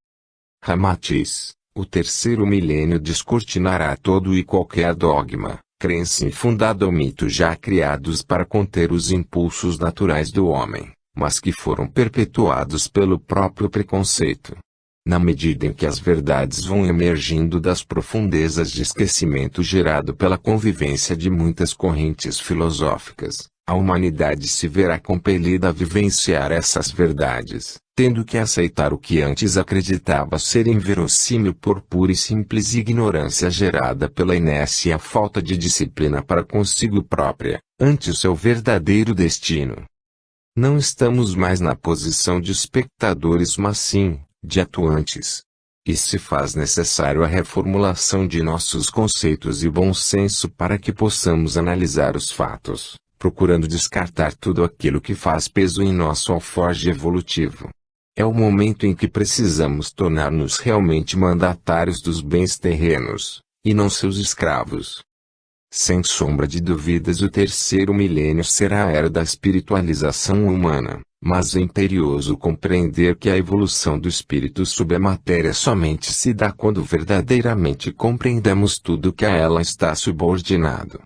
Ramatiz: o terceiro milênio descortinará todo e qualquer dogma, crença infundada ou mito já criados para conter os impulsos naturais do homem, mas que foram perpetuados pelo próprio preconceito. Na medida em que as verdades vão emergindo das profundezas de esquecimento gerado pela convivência de muitas correntes filosóficas, a humanidade se verá compelida a vivenciar essas verdades, tendo que aceitar o que antes acreditava ser inverossímil por pura e simples ignorância gerada pela inércia e a falta de disciplina para consigo própria, ante o seu verdadeiro destino. Não estamos mais na posição de espectadores, mas sim de atuantes. E se faz necessário a reformulação de nossos conceitos e bom senso para que possamos analisar os fatos, procurando descartar tudo aquilo que faz peso em nosso alforje evolutivo. É o momento em que precisamos tornar-nos realmente mandatários dos bens terrenos, e não seus escravos. Sem sombra de dúvidas, o terceiro milênio será a era da espiritualização humana. Mas é imperioso compreender que a evolução do espírito sobre a matéria somente se dá quando verdadeiramente compreendemos tudo que a ela está subordinado.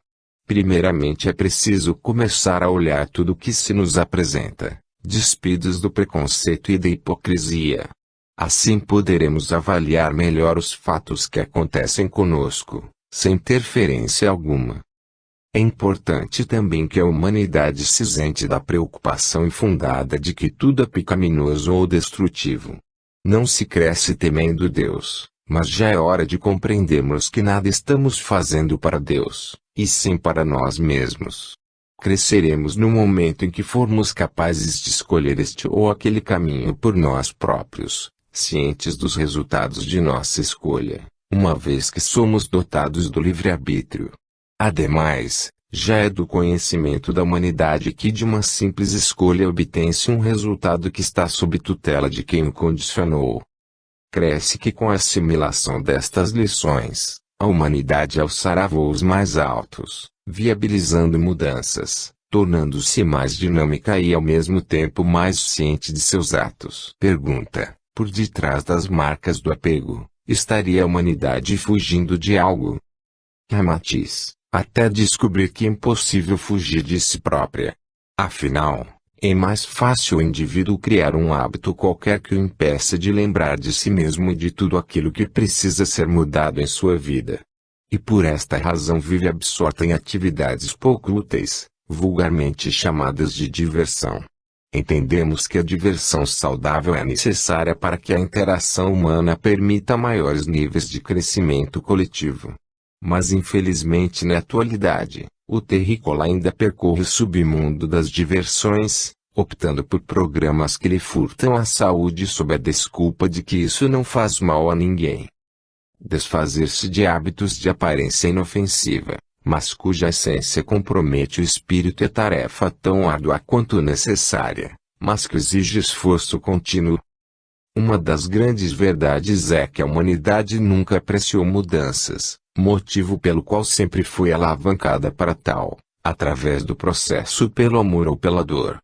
Primeiramente é preciso começar a olhar tudo que se nos apresenta, despidos do preconceito e da hipocrisia. Assim poderemos avaliar melhor os fatos que acontecem conosco, sem interferência alguma. É importante também que a humanidade se isente da preocupação infundada de que tudo é pecaminoso ou destrutivo. Não se cresce temendo Deus, mas já é hora de compreendermos que nada estamos fazendo para Deus, e sim para nós mesmos. Cresceremos no momento em que formos capazes de escolher este ou aquele caminho por nós próprios, cientes dos resultados de nossa escolha, uma vez que somos dotados do livre-arbítrio. Ademais, já é do conhecimento da humanidade que de uma simples escolha obtém-se um resultado que está sob tutela de quem o condicionou. Cresce que com a assimilação destas lições, a humanidade alçará voos mais altos, viabilizando mudanças, tornando-se mais dinâmica e ao mesmo tempo mais ciente de seus atos. Pergunta: por detrás das marcas do apego, estaria a humanidade fugindo de algo? Ramatiz: até descobrir que é impossível fugir de si própria. Afinal, é mais fácil o indivíduo criar um hábito qualquer que o impeça de lembrar de si mesmo e de tudo aquilo que precisa ser mudado em sua vida. E por esta razão vive absorta em atividades pouco úteis, vulgarmente chamadas de diversão. Entendemos que a diversão saudável é necessária para que a interação humana permita maiores níveis de crescimento coletivo. Mas infelizmente na atualidade, o terrícola ainda percorre o submundo das diversões, optando por programas que lhe furtam a saúde sob a desculpa de que isso não faz mal a ninguém. Desfazer-se de hábitos de aparência inofensiva, mas cuja essência compromete o espírito é tarefa tão árdua quanto necessária, mas que exige esforço contínuo. Uma das grandes verdades é que a humanidade nunca apreciou mudanças, motivo pelo qual sempre foi alavancada para tal, através do processo pelo amor ou pela dor.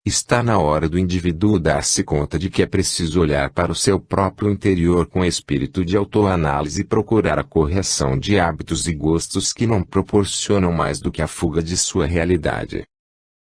Está na hora do indivíduo dar-se conta de que é preciso olhar para o seu próprio interior com espírito de autoanálise e procurar a correção de hábitos e gostos que não proporcionam mais do que a fuga de sua realidade.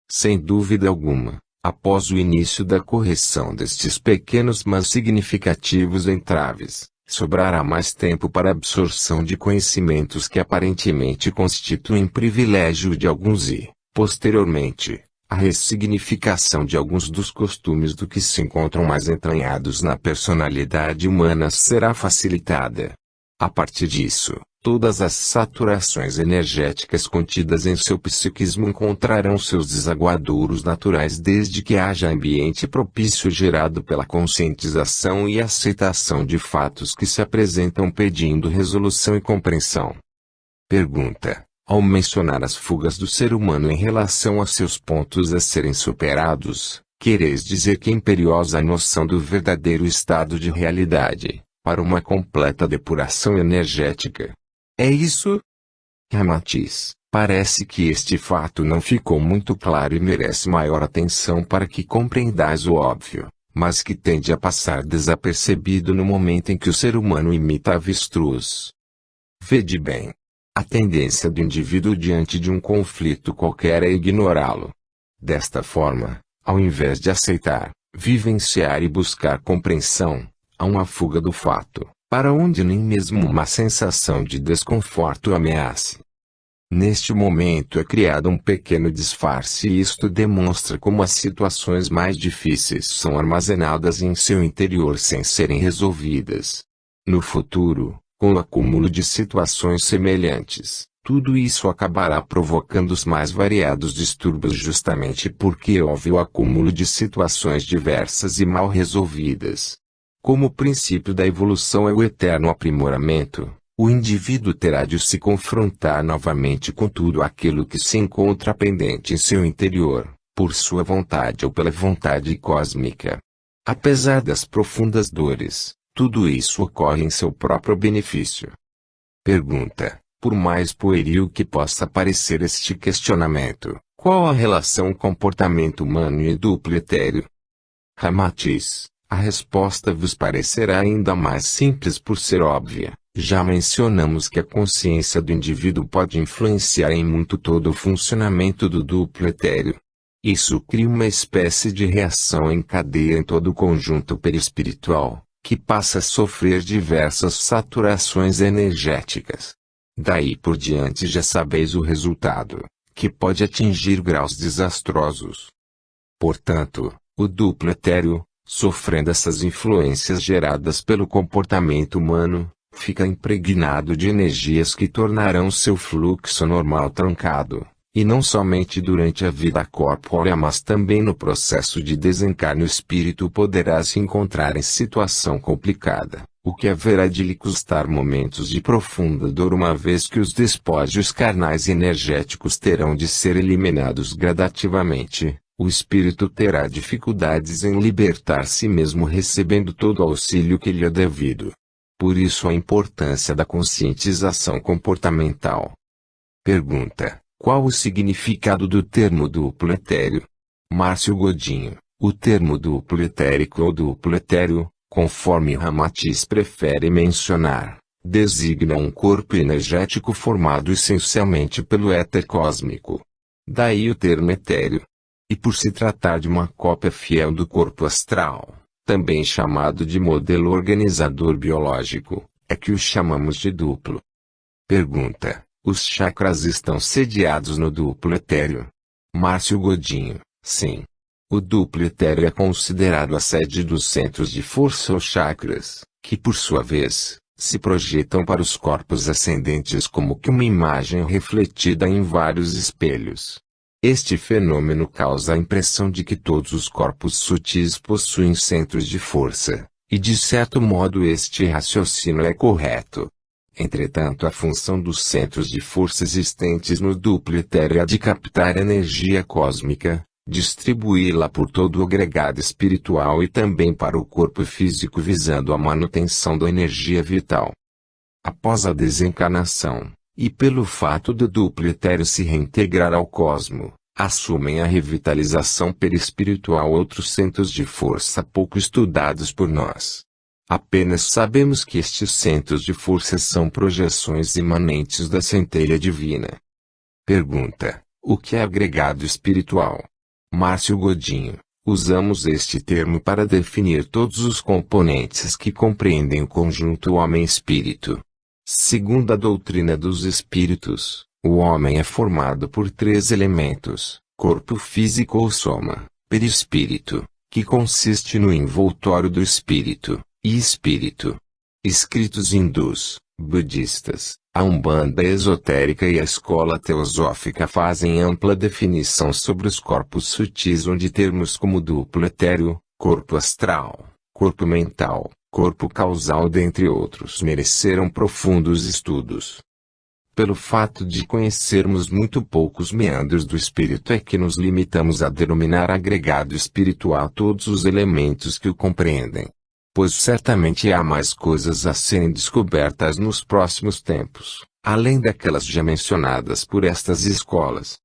Sem dúvida alguma, após o início da correção destes pequenos mas significativos entraves, sobrará mais tempo para a absorção de conhecimentos que aparentemente constituem privilégio de alguns e, posteriormente, a ressignificação de alguns dos costumes do que se encontram mais entranhados na personalidade humana será facilitada. A partir disso, todas as saturações energéticas contidas em seu psiquismo encontrarão seus desaguadouros naturais desde que haja ambiente propício gerado pela conscientização e aceitação de fatos que se apresentam pedindo resolução e compreensão. Pergunta: ao mencionar as fugas do ser humano em relação a seus pontos a serem superados, quereis dizer que a imperiosa noção do verdadeiro estado de realidade, para uma completa depuração energética. É isso? Ramatiz: parece que este fato não ficou muito claro e merece maior atenção para que compreendais o óbvio, mas que tende a passar desapercebido no momento em que o ser humano imita avestruz. Vede bem. A tendência do indivíduo diante de um conflito qualquer é ignorá-lo. Desta forma, ao invés de aceitar, vivenciar e buscar compreensão, há uma fuga do fato, para onde nem mesmo uma sensação de desconforto ameace. Neste momento é criado um pequeno disfarce e isto demonstra como as situações mais difíceis são armazenadas em seu interior sem serem resolvidas. No futuro, com o acúmulo de situações semelhantes, tudo isso acabará provocando os mais variados distúrbios justamente porque houve o acúmulo de situações diversas e mal resolvidas. Como o princípio da evolução é o eterno aprimoramento, o indivíduo terá de se confrontar novamente com tudo aquilo que se encontra pendente em seu interior, por sua vontade ou pela vontade cósmica. Apesar das profundas dores, tudo isso ocorre em seu próprio benefício. Pergunta: por mais pueril que possa parecer este questionamento, qual a relação comportamento humano e duplo etéreo? Ramatiz: a resposta vos parecerá ainda mais simples por ser óbvia. Já mencionamos que a consciência do indivíduo pode influenciar em muito todo o funcionamento do duplo etéreo. Isso cria uma espécie de reação em cadeia em todo o conjunto perispiritual, que passa a sofrer diversas saturações energéticas. Daí por diante já sabeis o resultado, que pode atingir graus desastrosos. Portanto, o duplo etéreo, sofrendo essas influências geradas pelo comportamento humano, fica impregnado de energias que tornarão seu fluxo normal trancado, E não somente durante a vida corpórea, mas também no processo de desencarne o espírito poderá se encontrar em situação complicada, o que haverá de lhe custar momentos de profunda dor, uma vez que os despojos carnais e energéticos terão de ser eliminados gradativamente. O espírito terá dificuldades em libertar-se mesmo recebendo todo o auxílio que lhe é devido. Por isso a importância da conscientização comportamental. Pergunta: qual o significado do termo duplo etéreo? Márcio Godinho: o termo duplo etérico ou duplo etéreo, conforme Ramatiz prefere mencionar, designa um corpo energético formado essencialmente pelo éter cósmico. Daí o termo etéreo. E por se tratar de uma cópia fiel do corpo astral, também chamado de modelo organizador biológico, é que o chamamos de duplo. Pergunta: os chakras estão sediados no duplo etéreo? Márcio Godinho: sim. O duplo etéreo é considerado a sede dos centros de força ou chakras, que por sua vez, se projetam para os corpos ascendentes como que uma imagem refletida em vários espelhos. Este fenômeno causa a impressão de que todos os corpos sutis possuem centros de força, e de certo modo este raciocínio é correto. Entretanto, a função dos centros de força existentes no duplo etéreo é a de captar energia cósmica, distribuí-la por todo o agregado espiritual e também para o corpo físico, visando a manutenção da energia vital. Após a desencarnação, e pelo fato do duplo etéreo se reintegrar ao cosmo, assumem a revitalização perispiritual outros centros de força pouco estudados por nós. Apenas sabemos que estes centros de força são projeções imanentes da centelha divina. Pergunta: o que é agregado espiritual? Márcio Godinho: usamos este termo para definir todos os componentes que compreendem o conjunto homem-espírito. Segundo a doutrina dos espíritos, o homem é formado por 3 elementos: corpo físico ou soma, perispírito, que consiste no envoltório do espírito, e espírito. Escritos hindus, budistas, a Umbanda esotérica e a escola teosófica fazem ampla definição sobre os corpos sutis, onde termos como duplo etéreo, corpo astral, corpo mental, corpo causal, dentre outros, mereceram profundos estudos. Pelo fato de conhecermos muito poucos meandros do espírito é que nos limitamos a denominar agregado espiritual todos os elementos que o compreendem. Pois certamente há mais coisas a serem descobertas nos próximos tempos, além daquelas já mencionadas por estas escolas.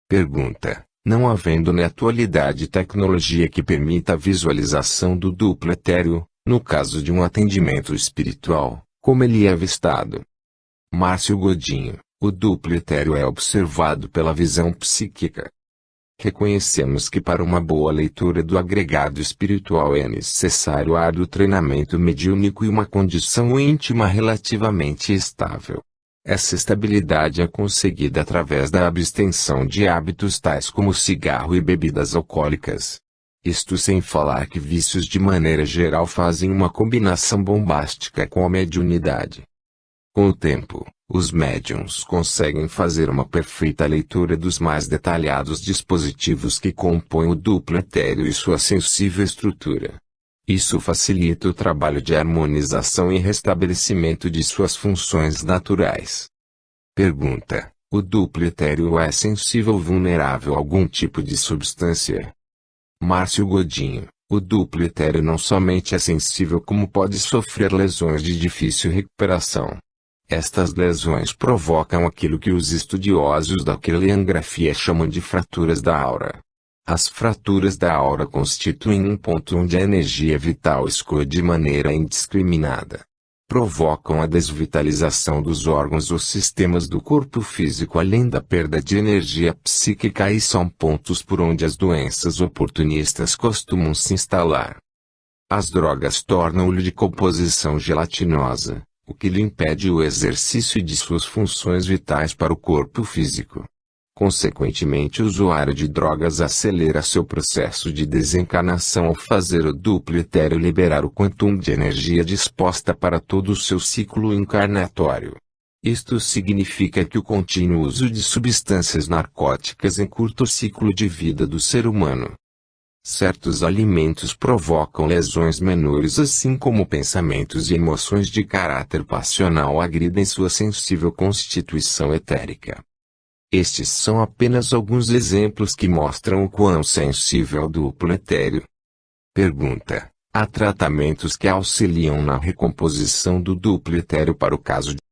Pergunta: não havendo na atualidade tecnologia que permita a visualização do duplo etéreo, no caso de um atendimento espiritual, como ele é avistado? Márcio Godinho: o duplo etéreo é observado pela visão psíquica. Reconhecemos que para uma boa leitura do agregado espiritual é necessário árduo treinamento mediúnico e uma condição íntima relativamente estável. Essa estabilidade é conseguida através da abstenção de hábitos tais como cigarro e bebidas alcoólicas. Isto sem falar que vícios de maneira geral fazem uma combinação bombástica com a mediunidade. Com o tempo, os médiuns conseguem fazer uma perfeita leitura dos mais detalhados dispositivos que compõem o duplo etéreo e sua sensível estrutura. Isso facilita o trabalho de harmonização e restabelecimento de suas funções naturais. Pergunta: o duplo etéreo é sensível ou vulnerável a algum tipo de substância? Márcio Godinho: o duplo etéreo não somente é sensível como pode sofrer lesões de difícil recuperação. Estas lesões provocam aquilo que os estudiosos da queleografia chamam de fraturas da aura. As fraturas da aura constituem um ponto onde a energia vital escoa de maneira indiscriminada. Provocam a desvitalização dos órgãos ou sistemas do corpo físico, além da perda de energia psíquica, e são pontos por onde as doenças oportunistas costumam se instalar. As drogas tornam-lhe de composição gelatinosa, o que lhe impede o exercício de suas funções vitais para o corpo físico. Consequentemente, o usuário de drogas acelera seu processo de desencarnação ao fazer o duplo etéreo liberar o quantum de energia disposta para todo o seu ciclo encarnatório. Isto significa que o contínuo uso de substâncias narcóticas encurta o ciclo de vida do ser humano. Certos alimentos provocam lesões menores, assim como pensamentos e emoções de caráter passional agridem sua sensível constituição etérica. Estes são apenas alguns exemplos que mostram o quão sensível é o duplo etéreo. Pergunta: há tratamentos que auxiliam na recomposição do duplo etéreo para o caso de